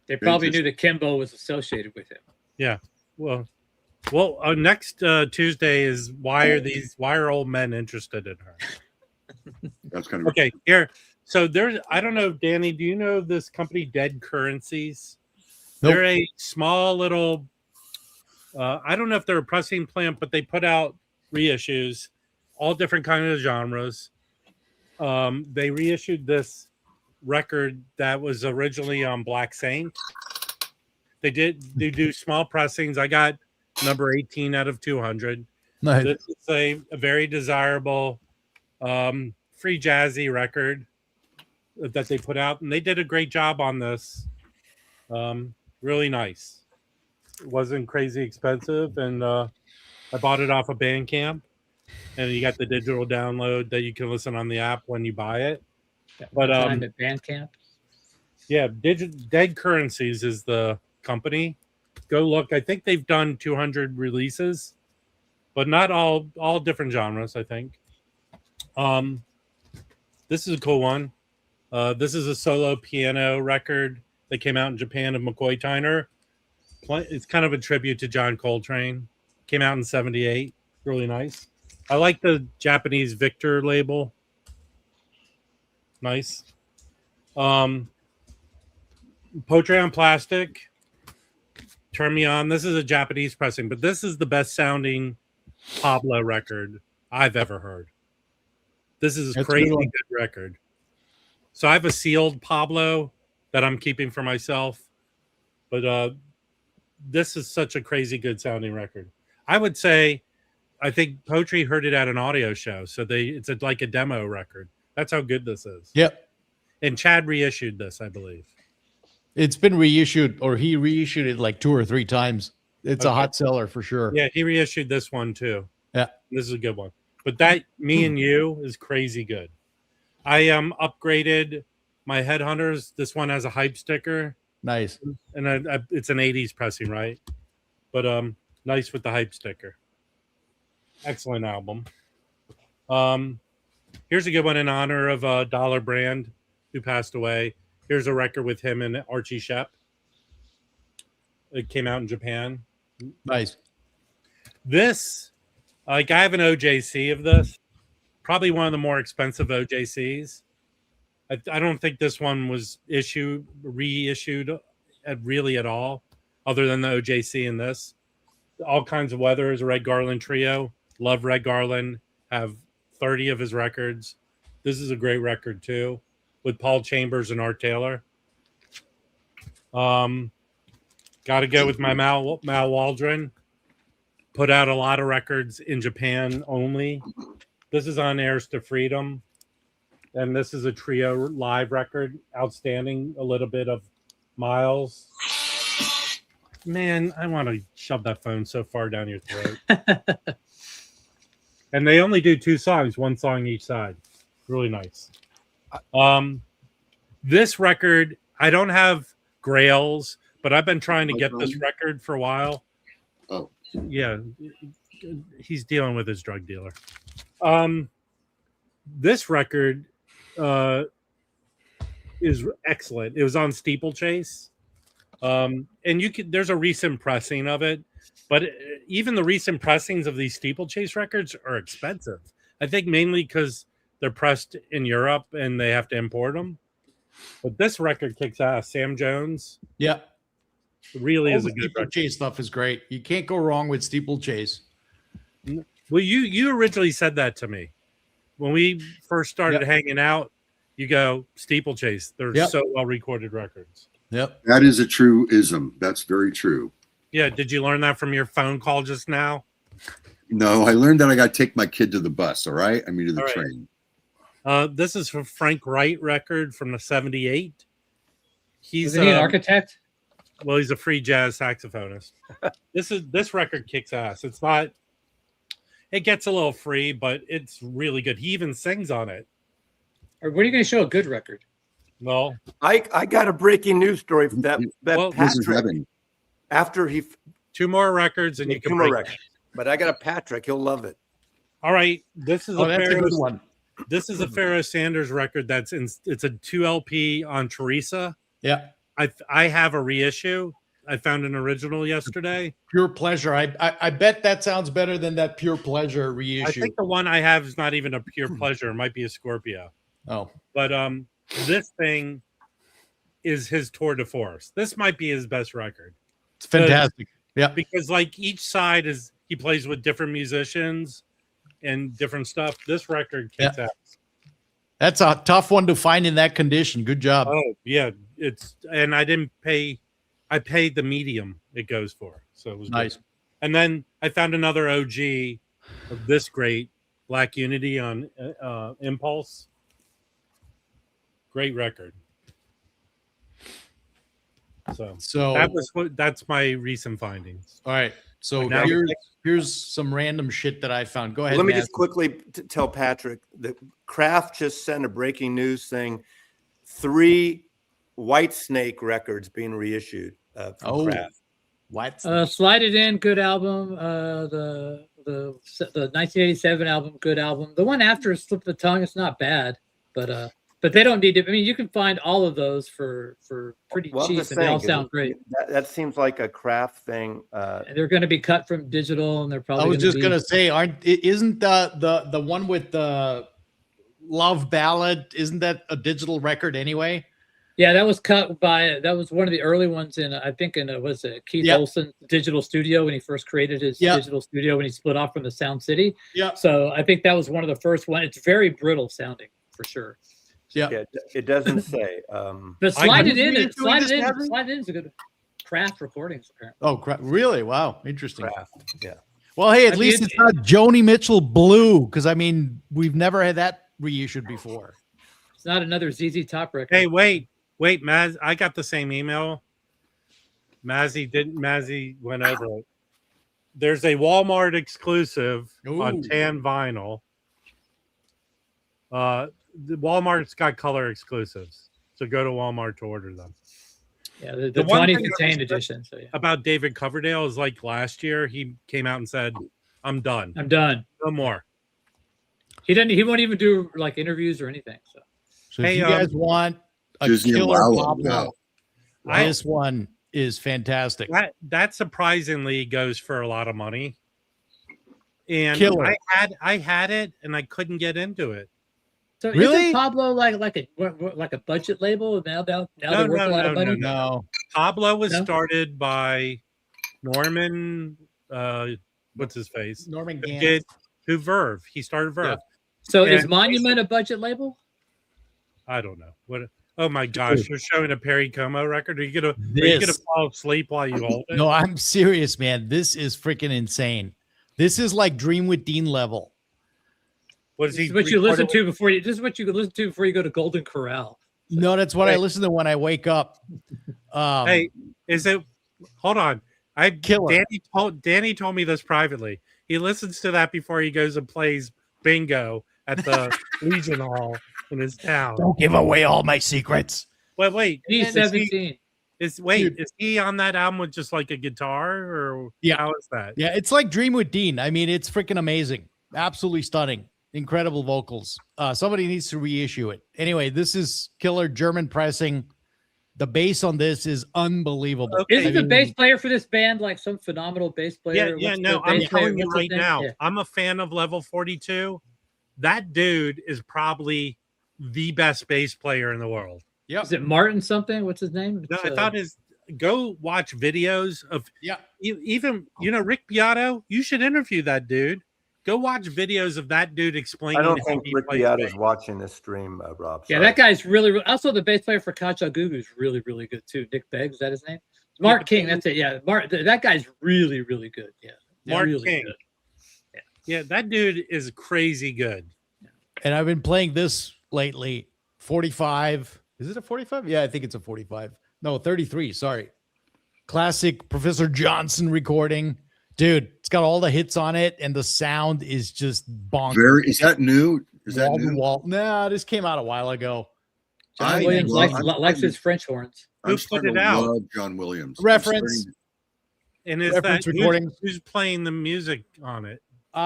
They probably knew that Kimbo was associated with him. Yeah. Well, next Tuesday is why are old men interested in her? That's kind of okay. Here, so I don't know, Danny. Do you know this company, Dead Currencies? Nope. They're a small little. I don't know if they're a pressing plant, but they put out reissues, all different kinds of genres. They reissued this record that was originally on Black Saint. They do small pressings. I got number 18 out of 200. Nice. This is a very desirable free jazzy record that they put out, and they did a great job on this. Really nice. It wasn't crazy expensive, and I bought it off of Bandcamp, and you got the digital download that you can listen on the app when you buy it. But at Bandcamp. Yeah, Dead Currencies is the company. Go look. I think they've done 200 releases, but not all different genres, I think. This is a cool one. This is a solo piano record that came out in Japan of McCoy Tyner. It's kind of a tribute to John Coltrane. Came out in 78. Really nice. I like the Japanese Victor label. Nice. Poetry on Plastic. Turn Me On. This is a Japanese pressing, but this is the best sounding Pablo record I've ever heard. This is a crazy good record. So I have a sealed Pablo that I'm keeping for myself, but this is such a crazy good sounding record. I would say, I think Poetry heard it at an audio show, so it's like a demo record. That's how good this is. Yep. And Chad reissued this, I believe. It's been reissued, or he reissued it like 2 or 3 times. It's a Okay. hot seller for sure. Yeah, he reissued this one too. Yeah. This is a good one. But that Me and You is crazy good. I upgraded my Headhunters. This one has a hype sticker, Nice. and it's an 80s pressing, right? But nice with the hype sticker. Excellent album. Here's a good one in honor of Dollar Brand, who passed away. Here's a record with him and Archie Shepp. It came out in Japan. Nice. This, like, I have an OJC of this. Probably one of the more expensive OJCs. I don't think this one was reissued at all, other than the OJC and this. All Kinds of Weather is a Red Garland trio. Love Red Garland. Have 30 of his records. This is a great record too, with Paul Chambers and Art Taylor. Got to go with my Mal Waldron. Put out a lot of records in Japan only. This is on Heirs to Freedom. And this is a trio live record. Outstanding. A little bit of Miles. Man, I want to shove that phone so far down your throat. And they only do 2 songs, 1 song each side. Really nice. This record, I don't have Grails, but I've been trying to get this record for a while. Oh. Yeah. He's dealing with his drug dealer. This record is excellent. It was on Steeplechase. And there's a recent pressing of it, but even the recent pressings of these Steeplechase records are expensive. I think mainly because they're pressed in Europe and they have to import them. But this record kicks ass. Sam Jones. Yeah. Really All is the a good record. Steeplechase stuff is great. You can't go wrong with Steeplechase. Well, you originally said that to me when we first started hanging out. You go Steeplechase. They're so well recorded records. Yep. That is a true ism. That's very true. Yeah. Did you learn that from your phone call just now? No, I learned that I got to take my kid to the bus. All right. I mean, to the All right. train. This is from Frank Wright record from the 78. He's Isn't he an architect? Well, he's a free jazz saxophonist. This record kicks ass. It's not. It gets a little free, but it's really good. He even sings on it. Or when are you going to show a good record? Well, I got a breaking news story from that Well, This is Patrick. heaven. After he 2 more records and you can 2 more break records. But I got a Patrick. He'll love it. All right, this is Oh, that's a good one. This is a Pharoah Sanders record. It's a 2 LP on Teresa. Yeah. I have a reissue. I found an original yesterday. Pure Pleasure. I bet that sounds better than that Pure Pleasure I reissue. think the one I have is not even a Pure Pleasure. It might be a Scorpio. Oh. But this thing is his tour de force. This might be his best record. It's fantastic. Yeah. Because like each side is he plays with different musicians and different stuff. This record kicks ass. That's a tough one to find in that condition. Good job. Oh yeah, and I didn't pay. I paid the medium it goes for, so it was Nice. good. And then I found another OG of this great Black Unity on Impulse. Great record. So that's my recent findings. All right. So Now- here's some random shit that I found. Go ahead. Let me Matthew. just quickly tell Patrick that Kraft just sent a breaking news saying 3 White Snake records being reissued from Kraft. What? Slide It In, good album. The 1987 album, good album. The one after Slip the Tongue, it's not bad, but they don't need to. I mean, you can find all of those for pretty Well, I'm cheap, just and they all saying, sound great. That seems like a Kraft thing. And they're going to be cut from digital, and they're probably. I was just be, gonna say, isn't the one with the Love Ballad? Isn't that a digital record anyway? Yeah, that was cut by. That was one of the early ones in. I think was it Keith Olsen digital studio when he first created his digital studio when he split off from the Sound City. Yeah. So I think that was one of the first one. It's very brittle sounding for sure. Yeah. It doesn't say. But Slide It In this, is a good Kraft recordings apparently. Oh, really? Wow, interesting. Kraft. Yeah. Well, hey, at least it's not Joni Mitchell Blue, because I mean, we've never had that reissued before. It's not another ZZ Top record. Hey, wait, Maz, I got the same email. Mazzy went over it. There's a Walmart exclusive on Ooh. tan vinyl. The Walmart's got color exclusives, so go to Walmart to order them. Yeah, the The one 20 thing contained edition. So yeah, About David Coverdale is like last year he came out and said, "I'm done, I'm done. no more." He didn't. He won't even do like interviews or anything. So So Hey, if you guys want a Disney and killer Wallow, Pablo, wow. this one is fantastic. That surprisingly goes for a lot of money. And Killer. I had it and I couldn't get into it. so Really? isn't Pablo like a budget label? Now they're worth a lot of money. No. Pablo was No? started by Norman, what's his face? Norman The Gantz. kid who Verve. He started Verve. So is And Monument a budget label? I don't know. What? Oh my gosh, you're showing a Perry Como record. Are you gonna This- fall asleep while you hold it? No, I'm serious, man. This is freaking insane. This is like Dream with Dean level. What is This he? is what you listen recording? to before you. This is what you listen to before you go to Golden Corral. No, that's what I Hey. listen to when I wake up. Hey, is it? Hold on. Killer. Danny told me this privately. He listens to that before he goes and plays bingo at the Legion Hall in his town. Don't give away all my secrets. Wait. He's Is 17. is he on that album with just like a guitar or Yeah. how is that? Yeah, it's like Dream with Dean. I mean, it's freaking amazing. Absolutely stunning. Incredible vocals. Somebody needs to reissue it. Anyway, this is killer German pressing. The bass on this is unbelievable. Okay. Isn't I the mean, bass player for this band like some phenomenal bass player? Yeah, What's no, the I'm bass player? telling you What's his right name? now, Yeah. I'm a fan of Level 42. That dude is probably the best bass player in the world. Yep. Is it Martin something? What's his name? No, It's, I thought go watch videos of Yeah. even Rick Beato. You should interview that dude. Go watch videos of that dude explaining. I don't how think he Rick plays Beato's bass. watching this stream, Rob. Yeah, Sorry. that guy's really also the bass player for Kacha Gugu is really good too. Nick Begg, is that his name? Mark King, that's it. Yeah, that guy's really good. Yeah, Mark really King. good. Yeah, that dude is crazy good. And I've been playing this lately. 45. Is it a 45? Yeah, I think it's a 45. No, 33. Sorry. Classic Professor Johnson recording. Dude, it's got all the hits on it, and the sound is just bonkers. Is that new? Is that Wall to new? wall. Nah, this came out a while ago. John I Williams love- likes his French horns. I'm Who put starting it to out? love John Williams. I'm Reference. starting And is Reference that recordings. who's playing the music on it? Is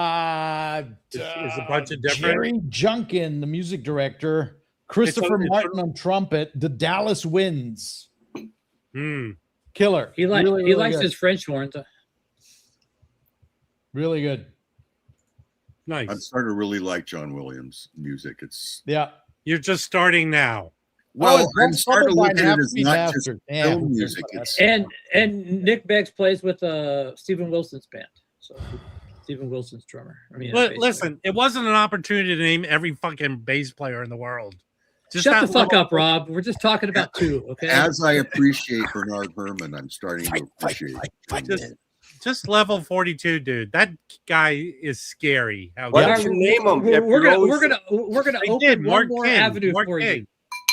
a bunch of different- Jerry Junkin, the music director. Christopher it's a- Martin on trumpet. The Dallas Winds. Killer. He likes Really likes good. his French horns. Really good. Nice. I'm starting to really like John Williams' music. It's Yeah. You're just starting now. well, Oh, I'm starting to look at it as not just bastard. Damn. film music. It's And Nick Beggs plays with Stephen Wilson's band. So Stephen Wilson's drummer. I mean, bass player. Listen, it wasn't an opportunity to name every fucking bass player in the world. Just Shut that the fuck level- up, Rob. We're just talking about two, okay? as I appreciate Bernard Herrmann, I'm starting to appreciate. John Just- Williams. Just level 42, dude. That guy is scary. How Why good- don't you name them? We're gonna I open did, one Mark more King, avenue Mark for you. King.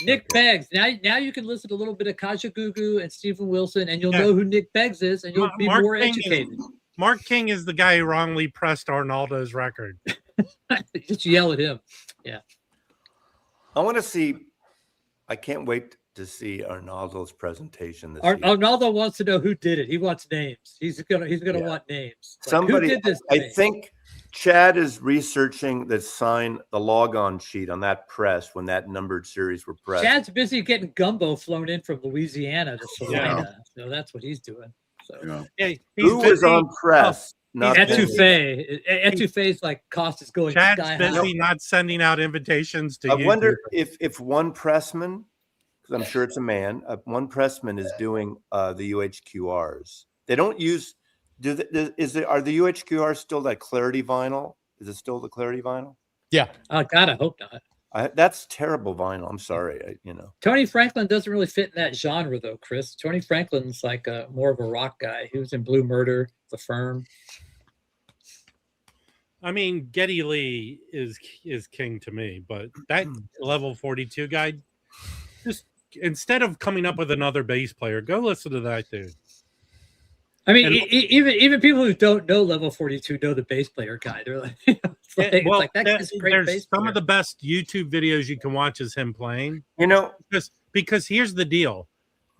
Nick Beggs. Now you can listen to a little bit of Kaja Gugu and Stephen Wilson, and you'll Yeah. know who Nick Beggs is, and you'll be Mark more King is- educated. Mark King is the guy who wrongly pressed Arnaldo's record. Just yell at him. I want to see. I can't wait to see Arnaldo's presentation this year. Arnaldo wants to know who did it. He wants names. He's gonna Yeah. want names. Like, Somebody, who did this? I thing? think Chad is researching the logon sheet on that press when that numbered series were pressed. Chad's busy getting gumbo flown in from Louisiana to Yeah. Salina, so that's what he's doing. So Yeah. Yeah, Who was on press? Not busy. Etouffee's like cost is going Chad's sky busy high. not sending out invitations to I you. wonder if one pressman, because I'm sure it's a man, one pressman is doing the UHQRs. They don't use. Are the UHQRs still that clarity vinyl? Is it still the clarity vinyl? Yeah. Oh God, I hope not. That's terrible vinyl. I'm sorry. Tony Franklin doesn't really fit in that genre, though, Chris. Tony Franklin's like more of a rock guy. He was in Blue Murder, The Firm. I mean, Geddy Lee is king to me, but that level 42 guy, just instead of coming up with another bass player, go listen to that dude. I mean, And- even people who don't know level 42 know the bass player guy. They're like, it's like that guy's a great there's bass some player. of the best YouTube videos you can watch is him playing. You know, Because here's the deal.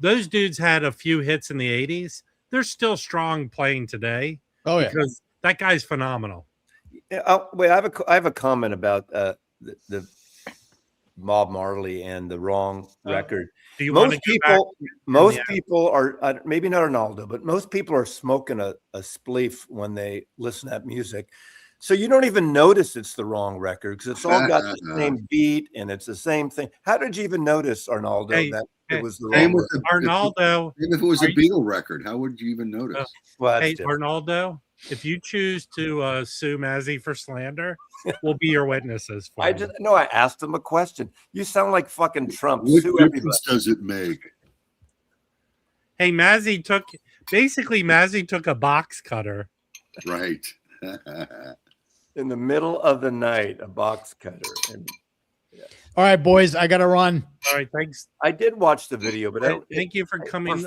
Those dudes had a few hits in the 80s. They're still strong playing today. Oh yeah. Because that guy's phenomenal. wait, I have a comment about the Bob Marley and the wrong record. Do you want to Most people are maybe not Ronaldo, but most people are smoking a spliff when they listen to that music. So you don't even notice it's the wrong record because it's all got the same beat and it's the same thing. How did you even notice, Arnaldo, that it was the wrong record? Arnaldo? Even if it was a Beatle record, how would you even notice? Well, Hey, different. Arnaldo, if you choose to sue Mazzy for slander, we'll be your witnesses. For I asked him a question. You sound like fucking Trump. What Sue everybody. difference does it make? Hey, Mazzy took a box cutter. Right. In the middle of the night, a box cutter. And All right, boys, I gotta run. All right, thanks. I did watch the video, but Thank you for coming.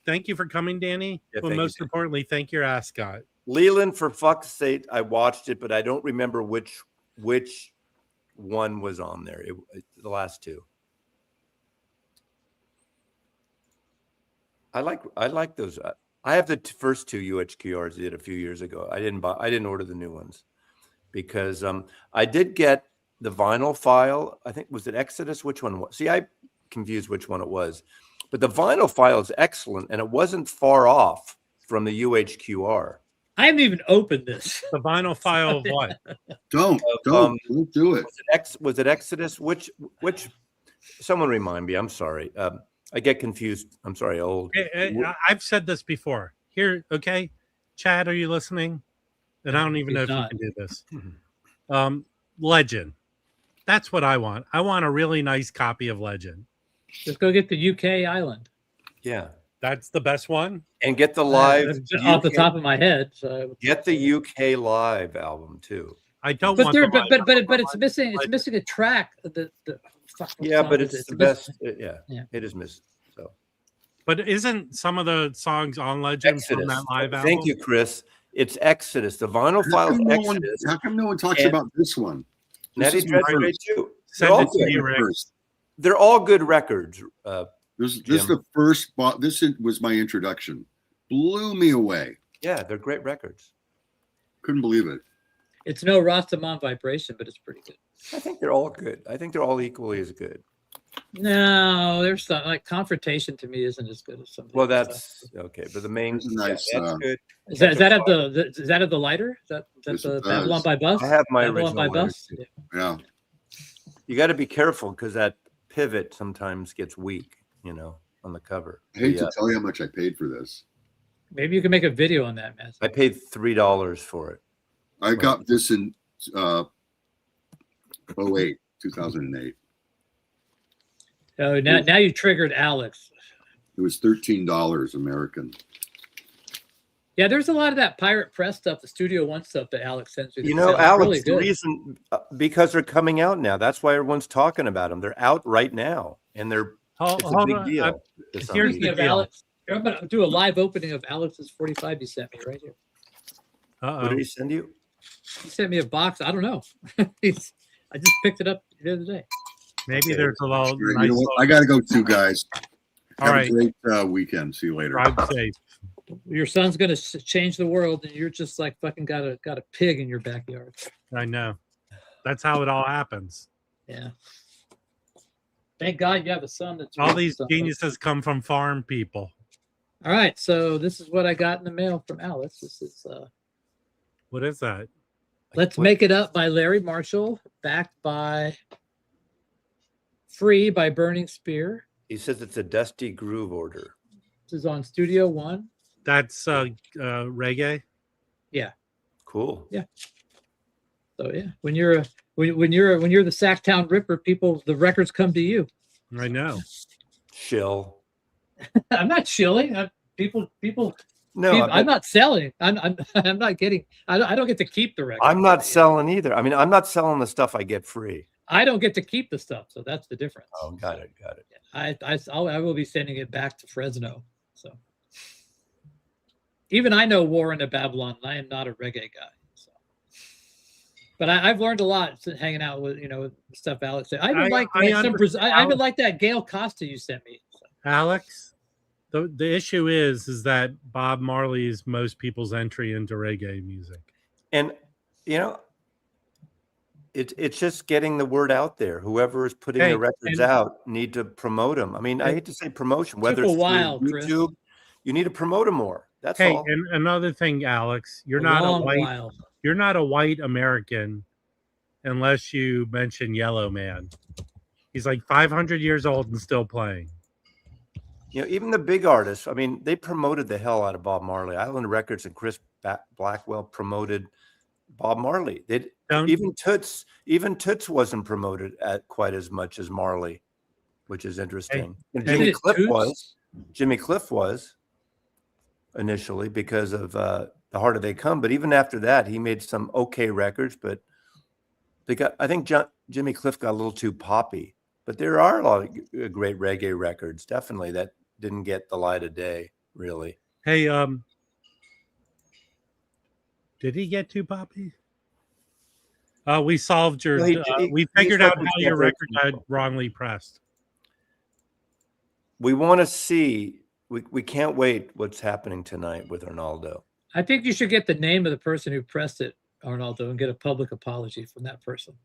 Thank you for coming, Danny. Yeah, but thank most you. importantly, thank your ascot. Leland, for fuck's sake, I watched it, but I don't remember which one was on there. The last two. I like those. I have the first two UHQRs I did a few years ago. I didn't order the new ones because I did get the vinyl file. I think was it Exodus? Which one was? See, I confused which one it was, but the vinyl file is excellent, and it wasn't far off from the UHQR. I haven't even opened this. The vinyl file of what? Don't do it. Was it Exodus? Which? Someone remind me. I'm sorry. I get confused. I'm sorry. Old. I've said this before. Here, okay, Chad, are you listening? And I don't even know if you can do this. Legend. That's what I want. I want a really nice copy of Legend. Just go get the UK Island. Yeah. That's the best one. And get the live off the top of my head. So get the UK live album too. I don't but want there, the but it's missing. It's missing a track. Yeah, but it's the best. Yeah, it is missing. So, but isn't some of the songs on Legend from that live album? Thank you, Chris. It's Exodus. The vinyl file is Exodus. How come no one talks about this one? Natty Dread's great too. They're all good records. This is the first. This was my introduction. Blew me away. Yeah, they're great records. Couldn't believe it. It's no Rastaman vibration, but it's pretty good. I think they're all good. I think they're all equally as good. No, there's some like Confrontation to me isn't as good as something. Well, that's okay, but the main nice. That's good. Is that at the lighter? Is that the Babylon by Bus? I have my Babylon by original. Bus. Yeah. You got to be careful because that pivot sometimes gets weak. On the cover. I hate to tell you how much I paid for this. Maybe you can make a video on that, man. I paid $3 for it. I got this in 2008. Oh, now you triggered Alex. It was $13 American. Yeah, there's a lot of that Pirate Press stuff, the Studio One stuff that Alex sends me. Alex, really the reason because they're coming out now. That's why everyone's talking about them. They're out right now, and it's a big deal. Here's the deal. Alex, I'm gonna do a live opening of Alex's 45 he sent me right here. What did he send you? He sent me a box. I don't know. I just picked it up the other day. Maybe there's a little. You know what? I got to go too, guys. All Have a great weekend. See you later. Drive safe. Your son's gonna change the world, and you're just like fucking got a pig in your backyard. I know. That's how it all happens. Yeah. Thank God you have a son that's all these geniuses come from farm people. All right, so this is what I got in the mail from Alice. This is what is that? Let's Make It Up by Larry Marshall, backed by Free by Burning Spear. He says it's a Dusty Groove order. This is on Studio One. That's reggae. Yeah. Cool. Yeah. So yeah, when you're the Sacktown Ripper, the records come to you. I know. Shill. I'm not shilling. People No, I'm not selling. I'm not getting. I don't get to keep the record. I'm not selling either. I mean, I'm not selling the stuff I get free. I don't get to keep the stuff, so that's the difference. Oh, got it. I will be sending it back to Fresno. So even I know War in the Babylon, and I am not a reggae guy. So, but I've learned a lot since hanging out with with stuff Alex said. I even like that Gail Costa you sent me. So. Alex, the issue is that Bob Marley is most people's entry into reggae music, and it's just getting the word out there. Whoever is putting the records out need to promote them. I mean, I hate to say promotion, whether it's through YouTube, Chris. You need to promote them more. That's all. And another thing, Alex, you're not a white American unless you mention Yellow Man. He's like 500 years old and still playing. Even the big artists, I mean, they promoted the hell out of Bob Marley. Island Records and Chris Blackwell promoted Bob Marley. Even Toots wasn't promoted at quite as much as Marley, which is interesting. And Jimmy Cliff was initially because of The Harder They Come, but even after that, he made some okay records. But I think Jimmy Cliff got a little too poppy. But there are a lot of great reggae records, definitely, that didn't get the light of day, really. Hey, did he get too poppy? We solved your. We figured out how your record had wrongly pressed. We want to see. We can't wait what's happening tonight with Arnaldo. I think you should get the name of the person who pressed it, Arnaldo, and get a public apology from that person.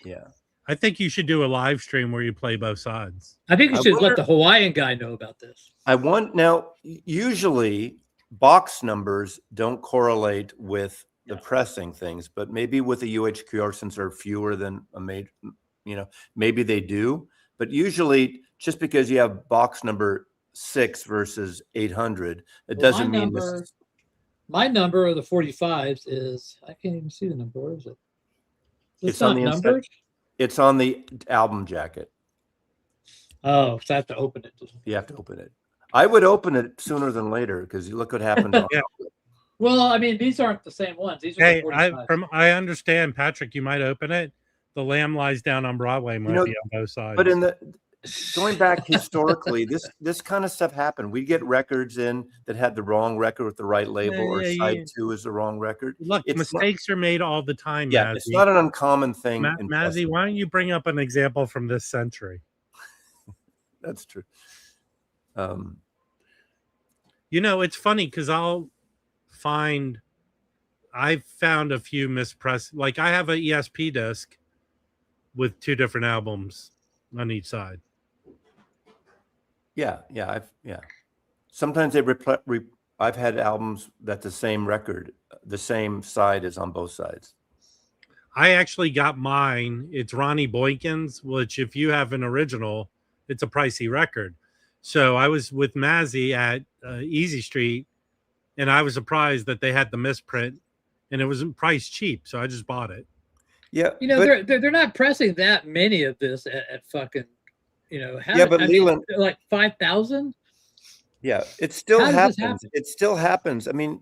Yeah. I think you should do a live stream where you play both sides. I think you should let the Hawaiian guy know about this. Usually box numbers don't correlate with the pressing things, but maybe with the UHQR, since there are fewer than maybe they do. But usually, just because you have box number 6 versus 800, it doesn't mean this. My number of the 45s is, I can't even see the number. Where is it? It's on the numbered. It's on the album jacket. Oh, so I have to open it. You have to open it. I would open it sooner than later because you look what happened. Well, I mean, these aren't the same ones. These are the 45s. I understand, Patrick. You might open it. The Lamb Lies Down on Broadway might be on both sides. But going back historically, this kind of stuff happened. We get records in that had the wrong record with the right label, or side 2 is the wrong record. Look, mistakes are made all the time. Yeah, Mazzy. It's not an uncommon thing. Mazzy, why don't you bring up an example from this century? That's true. It's funny because I've found a few mispress. Like I have an ESP disc with 2 different albums on each side. Yeah. Sometimes I've had albums that the same record, the same side is on both sides. I actually got mine. It's Ronnie Boykins, which if you have an original, it's a pricey record. So I was with Mazzy at Easy Street, and I was surprised that they had the misprint, and it wasn't priced cheap. So I just bought it. Yeah, they're not pressing that many of this at fucking, Leland, like 5,000. Yeah, it still happens. It still happens. I mean,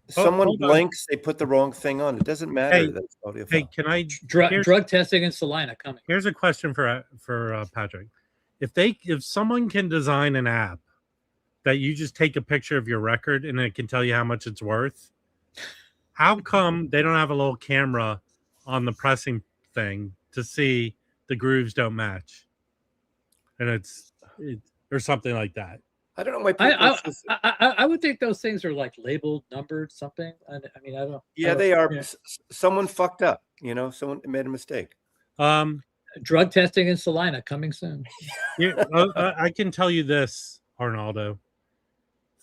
someone blinks, they put the wrong thing on. It doesn't matter. Hey, can I drug testing in Salina coming? Here's a question for Patrick. If someone can design an app that you just take a picture of your record and it can tell you how much it's worth, how come they don't have a little camera on the pressing thing to see the grooves don't match, and it's or something like that? I don't know why I would think those things are like labeled, numbered, something. I mean, I don't. Yeah, they are. Yeah. Someone fucked up. Someone made a mistake. Drug testing in Salina coming soon. I can tell you this, Arnaldo.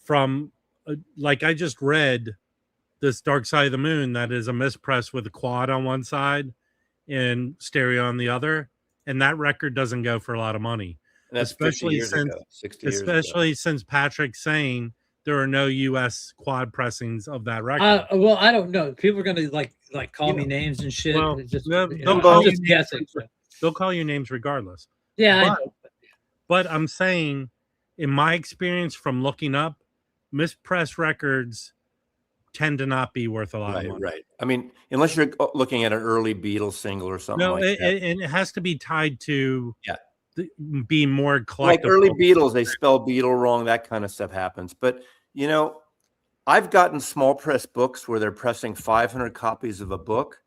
From I just read this Dark Side of the Moon that is a mispress with a quad on one side and stereo on the other, and that record doesn't go for a lot of money. Especially since Patrick's saying there are no U.S. quad pressings of that record. Well, I don't know. People are gonna like call me names and shit. Well, I'm just guessing. They'll call you names regardless. Yeah, but I'm saying, in my experience from looking up, mispressed records tend to not be worth a lot of Right, money. right. I mean, unless you're looking at an early Beatles single or something No, like that. and it has to be tied to Yeah. be more Like collectible. early Beatles, they spell Beatle wrong. That kind of stuff happens. But, you know, I've gotten small press books where they're pressing 500 copies of a book.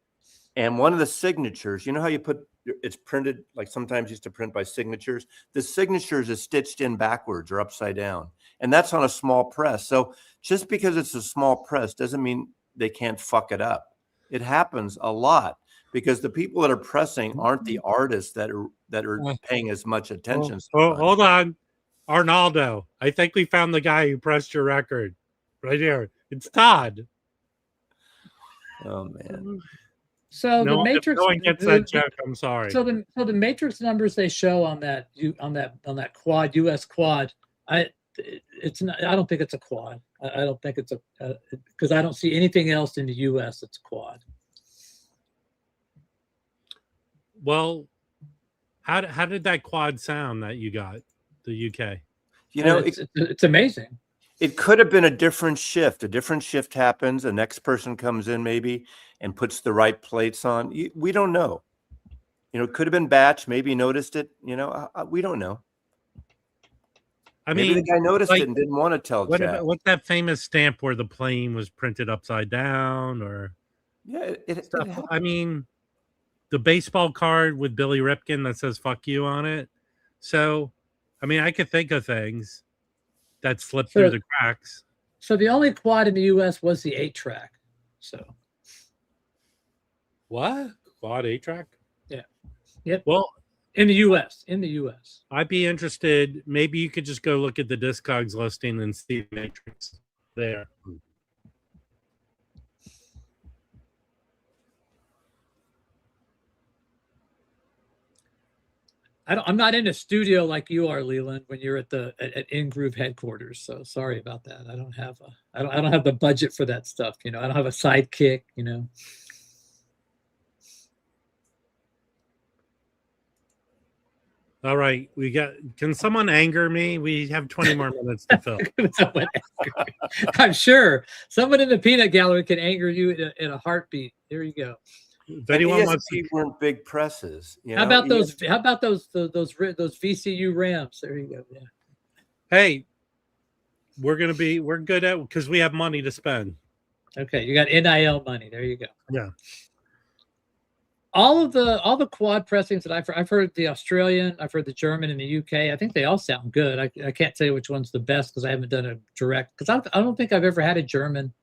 And one of the signatures, you know how you put it's printed, like sometimes used to print by signatures. The signatures is stitched in backwards or upside down. And that's on a small press. So just because it's a small press doesn't mean they can't fuck it up. It happens a lot because the people that are pressing aren't the artists that are paying as much attention. Hold on. Arnaldo, I think we found the guy who pressed your record right here. It's Todd. Oh man. So No the Matrix. no one gets that joke. I'm sorry. So the Matrix numbers they show on that quad, US quad, it's not. I don't think it's a quad. I don't think it's a because I don't see anything else in the US that's quad. Well, how did that quad sound that you got, the UK? You know, it's amazing. It could have been a different shift. A different shift happens. The next person comes in maybe and puts the right plates on. We don't know. You know, it could have been batch. Maybe noticed it. You know, we don't know. I Maybe mean, the guy noticed like, it and didn't want to tell Jack. What's that famous stamp where the plane was printed upside down or Yeah, stuff? I mean, the baseball card with Billy Ripken that says "fuck you" on it. So, I mean, I could think of things that slipped through the cracks. So the only quad in the US was the 8-track. So what? Quad 8-track? Yeah. Yep. Well, in the US. I'd be interested. Maybe you could just go look at the Discogs listing and see the Matrix there. I'm not in a studio like you are, Leland, when you're at In Groove headquarters. So sorry about that. I don't have the budget for that stuff. You know, I don't have a sidekick. You know. All right, can someone anger me? We have 20 more minutes to fill. I'm sure someone in the peanut gallery can anger you in a heartbeat. There you go. If anyone wants to, weren't big presses. You know? How about those VCU Rams? There you go. Yeah. Hey, we're good at because we have money to spend. Okay, you got NIL money. There you go. Yeah. All the quad pressings that I've heard the Australian, I've heard the German and the UK. I think they all sound good. I can't tell you which one's the best because I haven't done a direct. Because I don't think I've ever had a German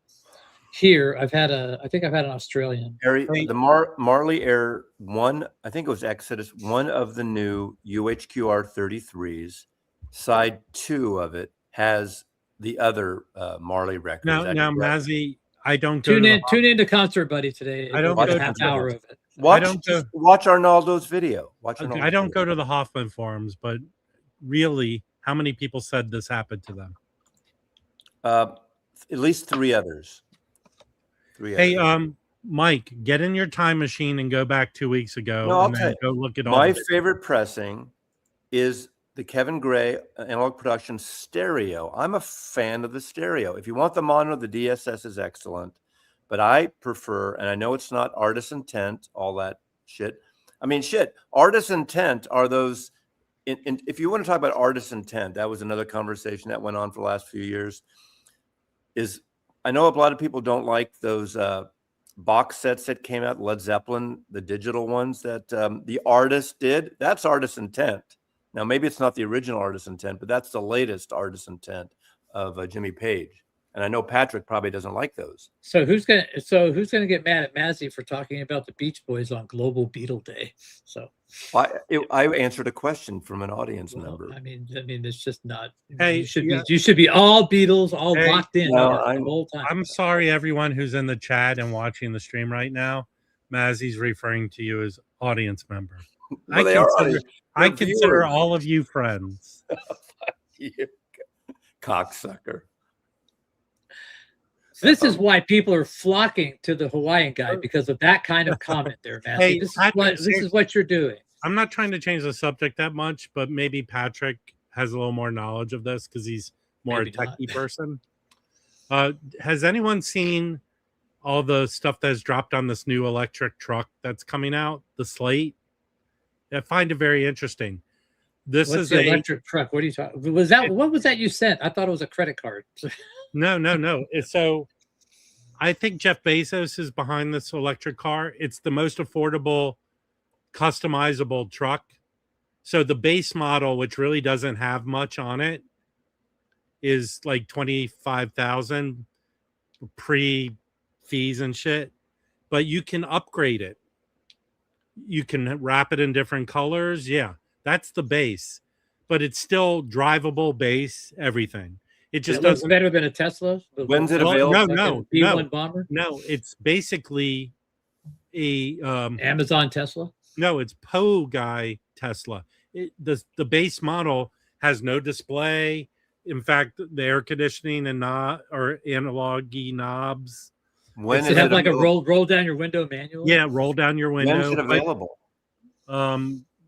here. I think I've had an Australian. The Marley Air one, I think it was Exodus, one of the new UHQR 33s. Side 2 of it has the other Marley record. Now, Mazzy, I don't tune into Concert Buddy today. I don't go half hour of it. Watch Arnaldo's video. I don't go to the Hoffman forums, but really, how many people said this happened to them? At least 3 others. Hey, Mike, get in your time machine and go back 2 weeks ago. No, and then go look at all. My favorite pressing is the Kevin Gray Analog Production stereo. I'm a fan of the stereo. If you want the mono, the DSS is excellent. But I prefer, and I know it's not artist intent, all that shit. I mean, artist intent are those. If you want to talk about artist intent, that was another conversation that went on for the last few years. I know a lot of people don't like those box sets that came out, Led Zeppelin, the digital ones that the artist did. That's artist intent. Now, maybe it's not the original artist intent, but that's the latest artist intent of Jimmy Page. And I know Patrick probably doesn't like those. So who's gonna get mad at Mazzy for talking about the Beach Boys on Global Beatle Day? So I answered a question from an audience member. I mean, it's just not. Hey, you should be all Beatles, all locked in the whole time. I'm sorry, everyone who's in the chat and watching the stream right now. Mazzy's referring to you as audience member. Well, I consider all of you friends. You cocksucker. This is why people are flocking to the Hawaiian guy because of that kind of comment there, Matthew. Hey, this is what you're doing. I'm not trying to change the subject that much, but maybe Patrick has a little more knowledge of this because he's more a techie person. Has anyone seen all the stuff that's dropped on this new electric truck that's coming out, the Slate? I find it very interesting. This What's is the a electric truck? What are you talking? What was that you sent? I thought it was a credit card. no. So I think Jeff Bezos is behind this electric car. It's the most affordable, customizable truck. So the base model, which really doesn't have much on it, is like 25,000 pre fees and shit. But you can upgrade it. You can wrap it in different colors. Yeah, that's the base, but it's still drivable base. Everything. It just looks doesn't. better than a Tesla. When's it Well, available? no, B1 bomber. No, it's basically a Amazon Tesla. no, it's Poe guy Tesla. The base model has no display. In fact, the air conditioning and analog knobs. When Does is it have it like available? a roll down your window manual? Yeah, roll down your window. When's it available?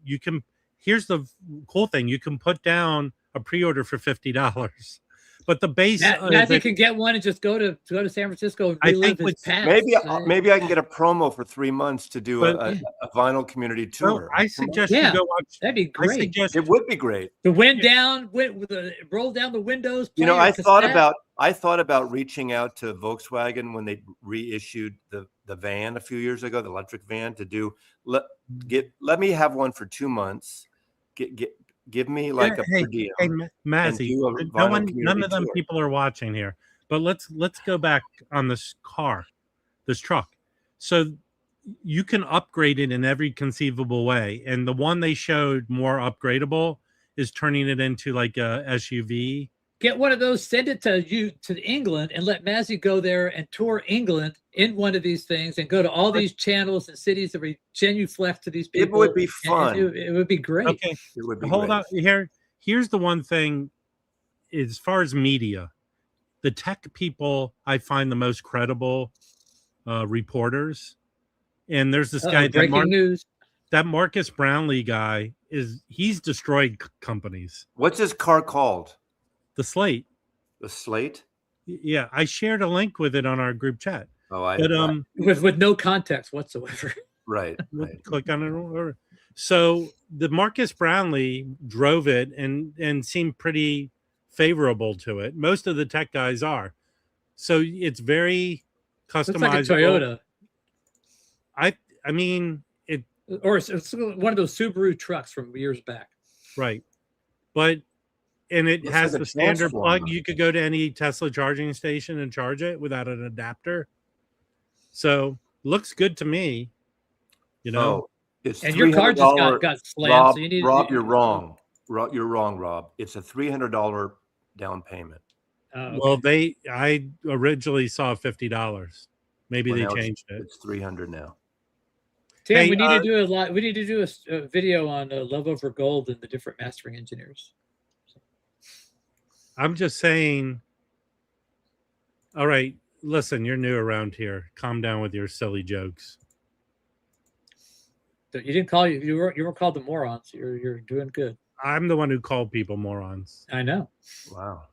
You can. Here's the cool thing: you can put down a pre-order for $50. But the base, Matthew can get one and just go to San Francisco and relive his past. Maybe I can get a promo for 3 months to do a vinyl community tour. I suggest Yeah, you go watch. that'd be great. It would be great. The wind down, roll down the windows. You know, play I your thought about reaching out to Volkswagen when they reissued the van a few years ago, the electric van, to do let me have one for 2 months. Give me like a per diem. Hey, Mazzy, none of them people are watching here. But let's go back on this truck. So you can upgrade it in every conceivable way. And the one they showed more upgradable is turning it into like a SUV. Get one of those, send it to England, and let Mazzy go there and tour England in one of these things and go to all these channels and cities that we genuflect to these people. It would be fun. It would be great. It Okay, would be hold great. on. Here's the one thing. As far as media, the tech people I find the most credible reporters. And there's this guy, breaking news. That Marcus Brownlee guy he's destroyed companies. What's his car called? The Slate. The Slate? Yeah, I shared a link with it on our group chat. Oh, I with no context whatsoever. Right. Click on it. So the Marcus Brownlee drove it and seemed pretty favorable to it. Most of the tech guys are. So it's very customizable. Looks like a Toyota. I mean it, or it's one of those Subaru trucks from years back. Right, but. And it has the standard plug. You could go to any Tesla charging station and charge it without an adapter. So looks good to me. You know, and your car just got slammed. Rob, so you need Rob, you're wrong. You're wrong, Rob. It's a $300 down payment. Okay. Well, I originally saw $50. Maybe they changed it. It's $300 now. Tim, we need to do a lot. We need to do a video on Love Over Gold and the different mastering engineers. I'm just saying. All right, listen, you're new around here. Calm down with your silly jokes. You didn't call you were called the morons. You're doing good. I'm the one who called people morons. I know. Wow.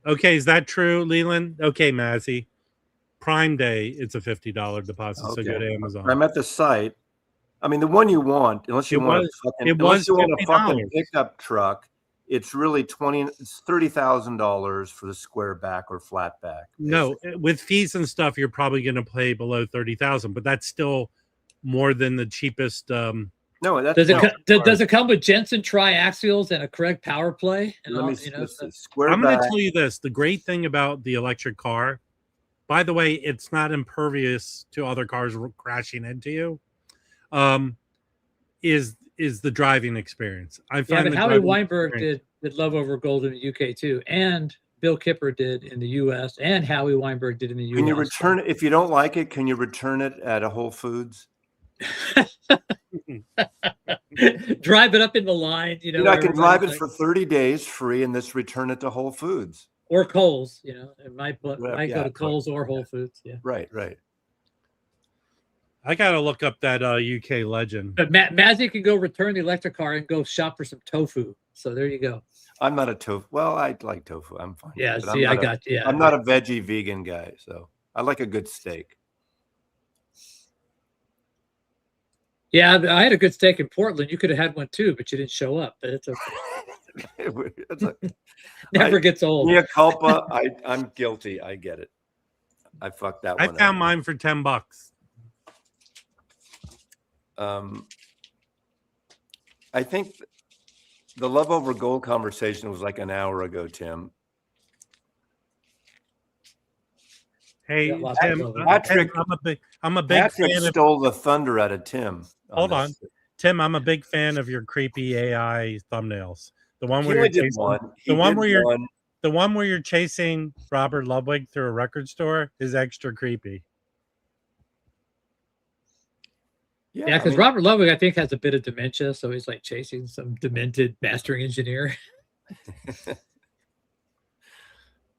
Okay, is that true, Leland? Okay, Mazzy. Prime Day, it's a $50 deposit. Okay. So go to Amazon. I'm at the site. I mean, the one you want, unless you want a fucking pickup truck, it's really $30,000 for the square back or flat back. No, with fees and stuff, you're probably going to pay below $30,000, but that's still more than the cheapest. No, does it come with Jensen triaxials and a correct power play? And I'm going to tell you this: the great thing about the electric car, by the way, it's not impervious to other cars crashing into you. Is the driving experience. I find but Howie Weinberg did Love Over Gold in the UK too, and Bill Kipper did in the US, and Howie Weinberg did in the US. Can you return it if you don't like it? Can you return it at a Whole Foods? Drive it up in the line, I can drive it for 30 days free and just return it to Whole Foods or Kohl's. It might go to Kohl's or Whole Foods. Yeah, right. I gotta look up that UK legend. But Mazzy can go return the electric car and go shop for some tofu. So there you go. I'm not a tofu. Well, I like tofu. I'm fine. Yeah, but see, I got you. Yeah, I'm not a veggie vegan guy, so I like a good steak. Yeah, I had a good steak in Portland. You could have had one too, but you didn't show up. But it's okay. Never gets old. Mea culpa. I'm guilty. I get it. I fucked that I one found up. mine for $10. I think the love over gold conversation was like an hour ago, Tim. Hey, Got lots of Tim, love. Patrick- I'm a big Patrick fan of. stole the thunder out of Tim. Hold on, this. Tim. I'm a big fan of your creepy AI thumbnails. The one He where only you're did chasing, one. the one where you're, one. the one where you're chasing Robert Ludwig through a record store is extra creepy. Yeah, because Robert Ludwig, I think, has a bit of dementia, so he's like chasing some demented mastering engineer.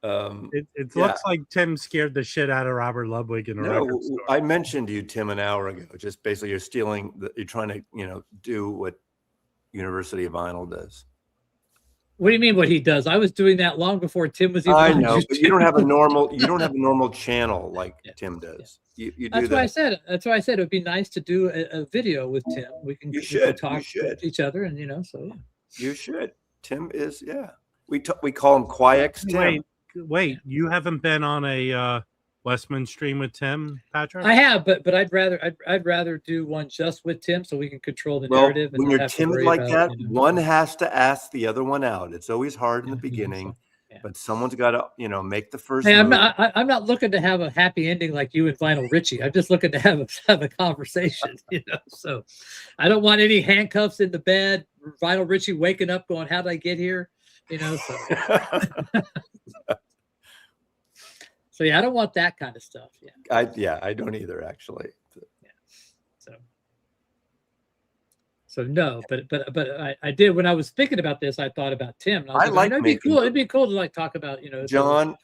It looks like Tim scared the shit out of Robert Ludwig in a record store. I mentioned you, Tim, an hour ago. Just basically, you're stealing. You're trying to, do what University of Vinyl does. What do you mean? What he does? I was doing that long before Tim was even. I on know, but YouTube. you don't have a normal. You don't have a normal channel like Tim does. You do That's that. why I said. That's why I said it would be nice to do a video with Tim. We can talk to each other, and so yeah. You should. Tim is We call him Quiex Tim. Wait, you haven't been on a Westman stream with Tim, Patrick? I have, but I'd rather do one just with Tim so we can control the narrative. When you're timid like that, one has to ask the other one out. It's always hard in the beginning, but someone's got to make the first. Hey, move. I'm not looking to have a happy ending like you and Vinyl Richie. I'm just looking to have a conversation. So I don't want any handcuffs in the bed. Vinyl Richie waking up going, "How did I get here?" So. So yeah, I don't want that kind of stuff. I don't either actually. So no, but I did when I was thinking about this. I thought about Tim. And I was like, it'd be cool. It'd be cool to talk about John.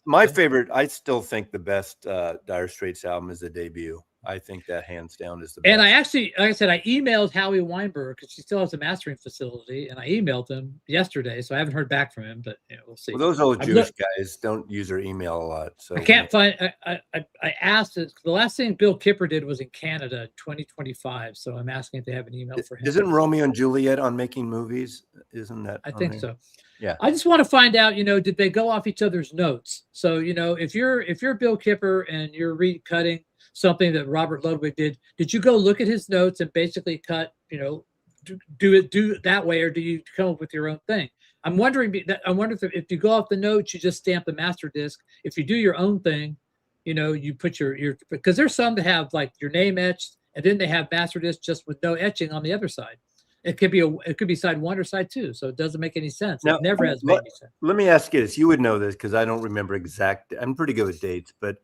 My favorite. I still think the best Dire Straits album is the debut. I think that hands down is the best. And I actually, like I said, I emailed Howie Weinberg because she still has a mastering facility, and I emailed him yesterday. So I haven't heard back from him, but we'll see. Well, those old Jewish guys don't use their email a lot. So I can't find. I asked. The last thing Bill Kipper did was in Canada, 2025. So I'm asking if they have an email for him. Isn't Romeo and Juliet on Making Movies? Isn't that? I think so. Yeah. I just want to find out, did they go off each other's notes? So, if you're Bill Kipper and you're recutting something that Robert Ludwig did you go look at his notes and basically cut, do it that way, or do you come up with your own thing? I'm wondering if you go off the notes, you just stamp the master disc. If you do your own thing, you put your because there's some that have like your name etched, and then they have master disc just with no etching on the other side. It could be side one or side two, so it doesn't make any sense. It never has made any sense. Let me ask you this: you would know this because I don't remember exact. I'm pretty good with dates, but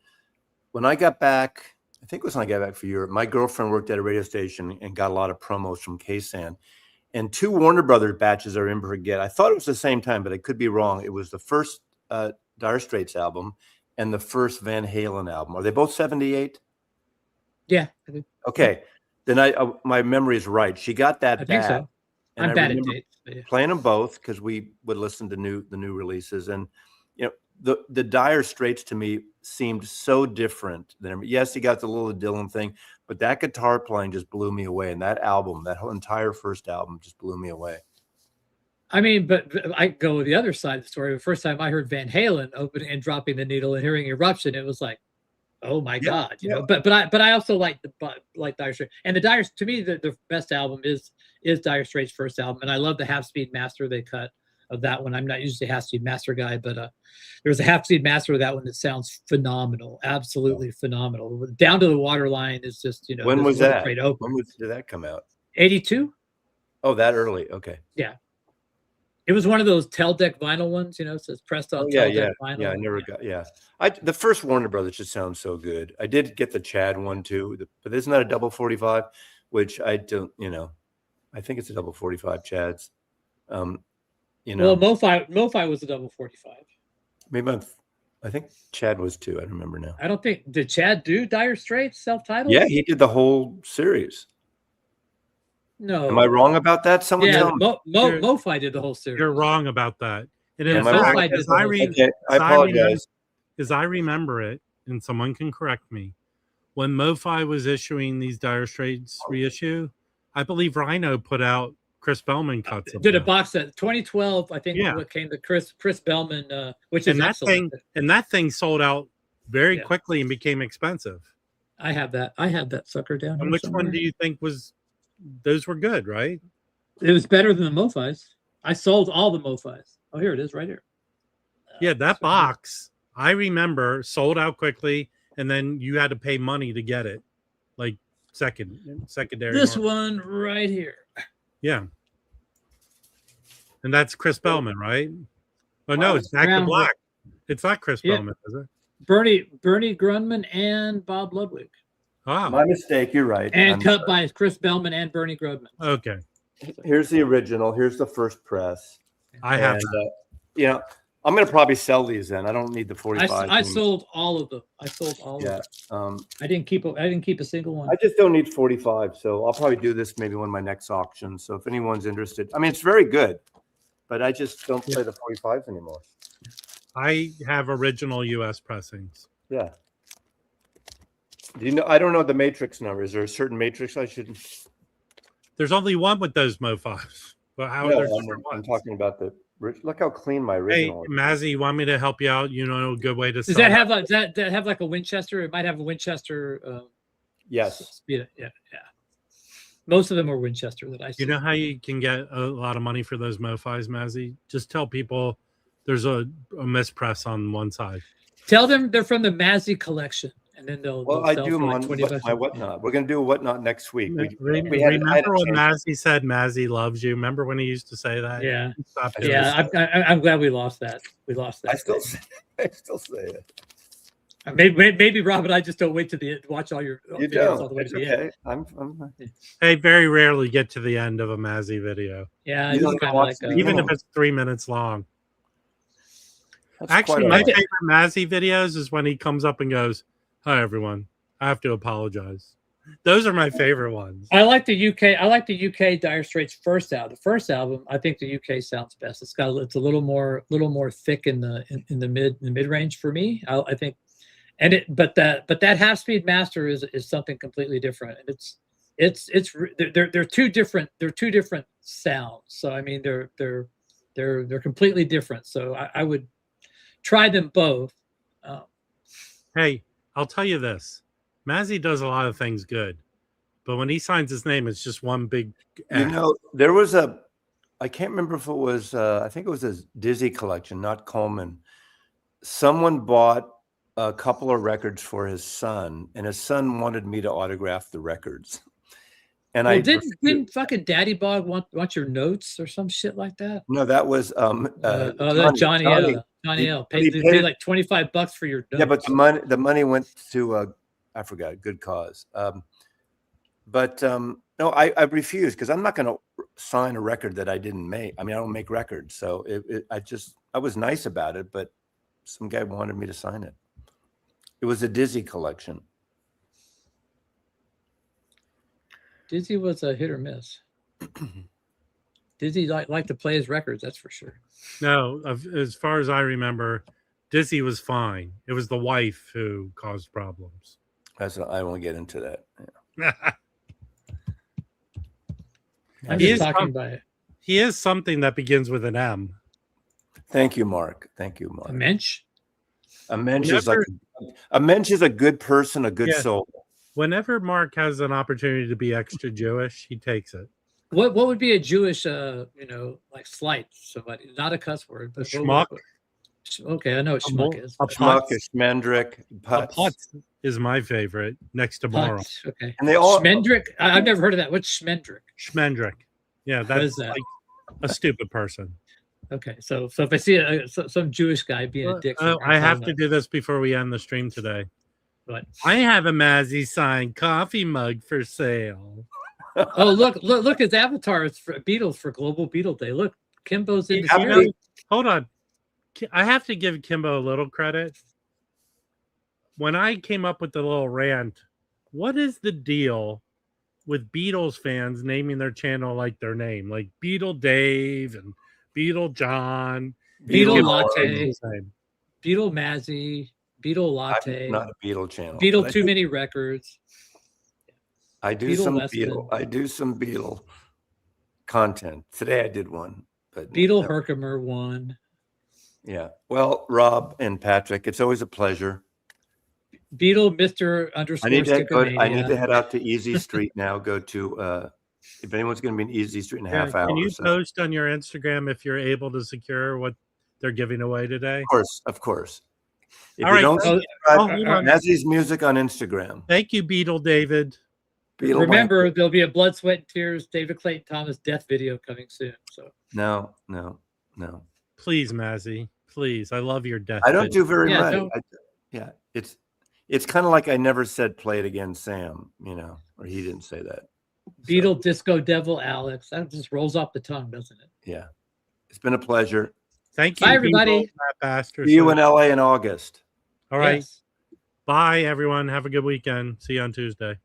when I got back, I think it was when I got back from Europe. My girlfriend worked at a radio station and got a lot of promos from KSAN, and 2 Warner Brothers batches I remember forget. I thought it was the same time, but I could be wrong. It was the first Dire Straits album and the first Van Halen album. Are they both 78? Yeah. Okay. Then my memory is right. She got that. I think so. And I'm bad at dates. Playing them both because we would listen to the new releases, and the Dire Straits to me seemed so different than. Yes, he got the little Dylan thing, but that guitar playing just blew me away. And that album, that whole entire first album, just blew me away. I mean, but I go with the other side of the story. The first time I heard Van Halen opening and dropping the needle and hearing Eruption, it was like, oh my God, But I also like Dire Straits, and the Dire, to me, the best album is Dire Straits' first album, and I love the Half Speed Master they cut of that one. I'm not usually a Half Speed Master guy, but there's a Half Speed Master of that one that sounds phenomenal, absolutely phenomenal. Down to the Waterline is just When was that? Great open. When did that come out? 82. Oh, that early. Okay. Yeah. It was one of those Tel Deck vinyl ones, it says pressed on Tel Deck vinyl. Yeah, I never got. Yeah, the first Warner Brothers just sounds so good. I did get the Chad one too, but isn't that a double 45? Which I don't. I think it's a double 45 Chads. Well, MoFi was a double 45. Maybe I think Chad was too. I don't remember now. I don't think did Chad do Dire Straits self-titled? Yeah, he did the whole series. No. Am I wrong about that? Someone Yeah, tell me. MoFi did the whole series. You're wrong about that. And Yeah, in Am I fact, wrong? MoFi did as the I, whole re- series. Okay, I as I remember- apologize. as I remember it, and someone can correct me, when MoFi was issuing these Dire Straits reissue, I believe Rhino put out Chris Bellman cuts of Did a them. box set 2012. I think Yeah. what came to Chris Bellman, which and is that excellent. thing sold out very Yeah. quickly and became expensive. I have that sucker down And here which somewhere. one do you think was? Those were good, right? It was better than the MoFis. I sold all the MoFis. Oh, here it is, right here. Yeah, that box I remember sold out quickly, and then you had to pay money to get it, like secondary. This market. one right here. Yeah, and that's Chris Bellman, right? Oh no, Wow, it's Back to round Black. It's not Chris Yeah. Bellman, is it? Bernie Grundman and Bob Ludwig, Oh, My mistake. You're right. and I'm cut sorry. by Chris Bellman and Bernie Grundman. okay. Here's the original. Here's the first press. I have. And, I'm going to probably sell these then. I don't need the 45. I sold all of them. I sold all of Yeah. them. I didn't keep a single one. I just don't need 45. So I'll probably do this maybe one of my next auctions. So if anyone's interested, I mean, it's very good, but I just don't play the 45s anymore. I have original U.S. pressings. Yeah. Do you know? I don't know the matrix number. Is there a certain matrix I should? There's only one with those MoFis. But how No, are there I'm, different I'm ones? talking about the. Look how clean my Hey, original is. Mazzy, you want me to help you out? You know, a good way to. Does that have like that have like a Winchester? It might have a Winchester. Yes. Speed. Yeah. Most of them are Winchester that I see. You know how you can get a lot of money for those MoFis, Mazzy? Just tell people there's a mispress on one side. Tell them they're from the Mazzy collection, and then they'll. Well, they'll I sell do for like my 20 bucks. whatnot. We're going to do a whatnot next week. We had- Remember when change. Mazzy said Mazzy loves you? Remember when he used to say that? Yeah. Stop doing Yeah, that. I'm glad we lost that. We lost that. I still say it. Maybe Rob and I just don't wait to watch all your You videos all don't. the way It's to the end. okay. I'm They very rarely get to the end of a Mazzy video, Yeah, You this don't is kind of watch like the- even No. if it's 3 minutes long. that's Actually, quite my all right. favorite Mazzy videos is when he comes up and goes, "Hi everyone, I have to apologize." Those are my favorite ones. I like the UK. I like the UK Dire Straits first album. The first album, I think the UK sounds best. It's a little more thick in the mid range for me. I think, but that half speed master is something completely different. And they're two different sounds. So I mean they're completely different. So I would try them both. Hey, I'll tell you this. Mazzy does a lot of things good, but when he signs his name, it's just one big X. There was I can't remember if it was, I think it was a Dizzy collection, not Coleman. Someone bought a couple of records for his son, and his son wanted me to autograph the records. And Well, I didn't fucking Daddy Bog want your notes or some shit like that? No, that was Johnny L. Paid like $25 for your notes. Yeah, but the money went to I forgot, good cause. No, I refuse because I'm not going to sign a record that I didn't make. I mean, I don't make records, so I was nice about it, but some guy wanted me to sign it. It was a Dizzy collection. Dizzy was a hit or miss. Dizzy liked to play his records, that's for sure. No, as far as I remember, Dizzy was fine. It was the wife who caused problems. I won't get into that. I'm He just is talking about it. He is something that begins with an M. Thank you, Mark. A mensch? A mensch is a good person, a good soul. Whenever Mark has an opportunity to be extra Jewish, he takes it. What would be a Jewish like slight somebody? Not a cuss word, but Schmuck. Okay, I know what schmuck is. A schmuck, a schmendrick, Putz. Putz is my favorite next to Mara. Putz, okay. And they all Schmendrick? I've never heard of that. What's schmendrick? Schmendrick. Yeah, that's like a stupid person. Okay, so if I see some Jewish guy being a dick, I have to do this before we end the stream today. What? I have a Mazzy signed coffee mug for sale. Oh, look! His avatar is for Beatles for Global Beatle Day. Look, Kimbo's in the series. Hold on, I have to give Kimbo a little credit. When I came up with the little rant, what is the deal with Beatles fans naming their channel like their name, like Beatle Dave and Beatle John. Beetle It's Latte, the same. Beetle Mazzy, Beetle Latte, I'm not a Beatle channel. Beetle but I Too do- Many Records. I do Beetle some Weston. Beatle. I do some Beatle content. Today I did one, but Beetle Herkimer one. yeah. Well, Rob and Patrick, it's always a pleasure. Beetle Mr. I underscore need to Stickermania. head out to Easy Street now. Go to if anyone's going to be in Easy Street in a half hour. Can you so. post on your Instagram if you're able to secure what they're giving away today? Of course. If All you right. don't Oh, subscribe, hold on. Mazzy's music on Instagram. Thank you, Beetle David. Beatle Remember, Blanket. there'll be a Blood, Sweat, and Tears David Clayton Thomas death video coming soon. So No. Please, Mazzy. Please. I love your death. I don't video. do very Yeah, much. don't- It's kind of like I never said play it again, Sam, or he didn't say that. Beetle Disco Devil Alex. That just rolls off the tongue, doesn't it? Yeah. It's been a pleasure. Thank you, Bye, everybody. Beetle, Matt Bastard. See you in LA in August. All right. Yes. Bye, everyone. Have a good weekend. See you on Tuesday.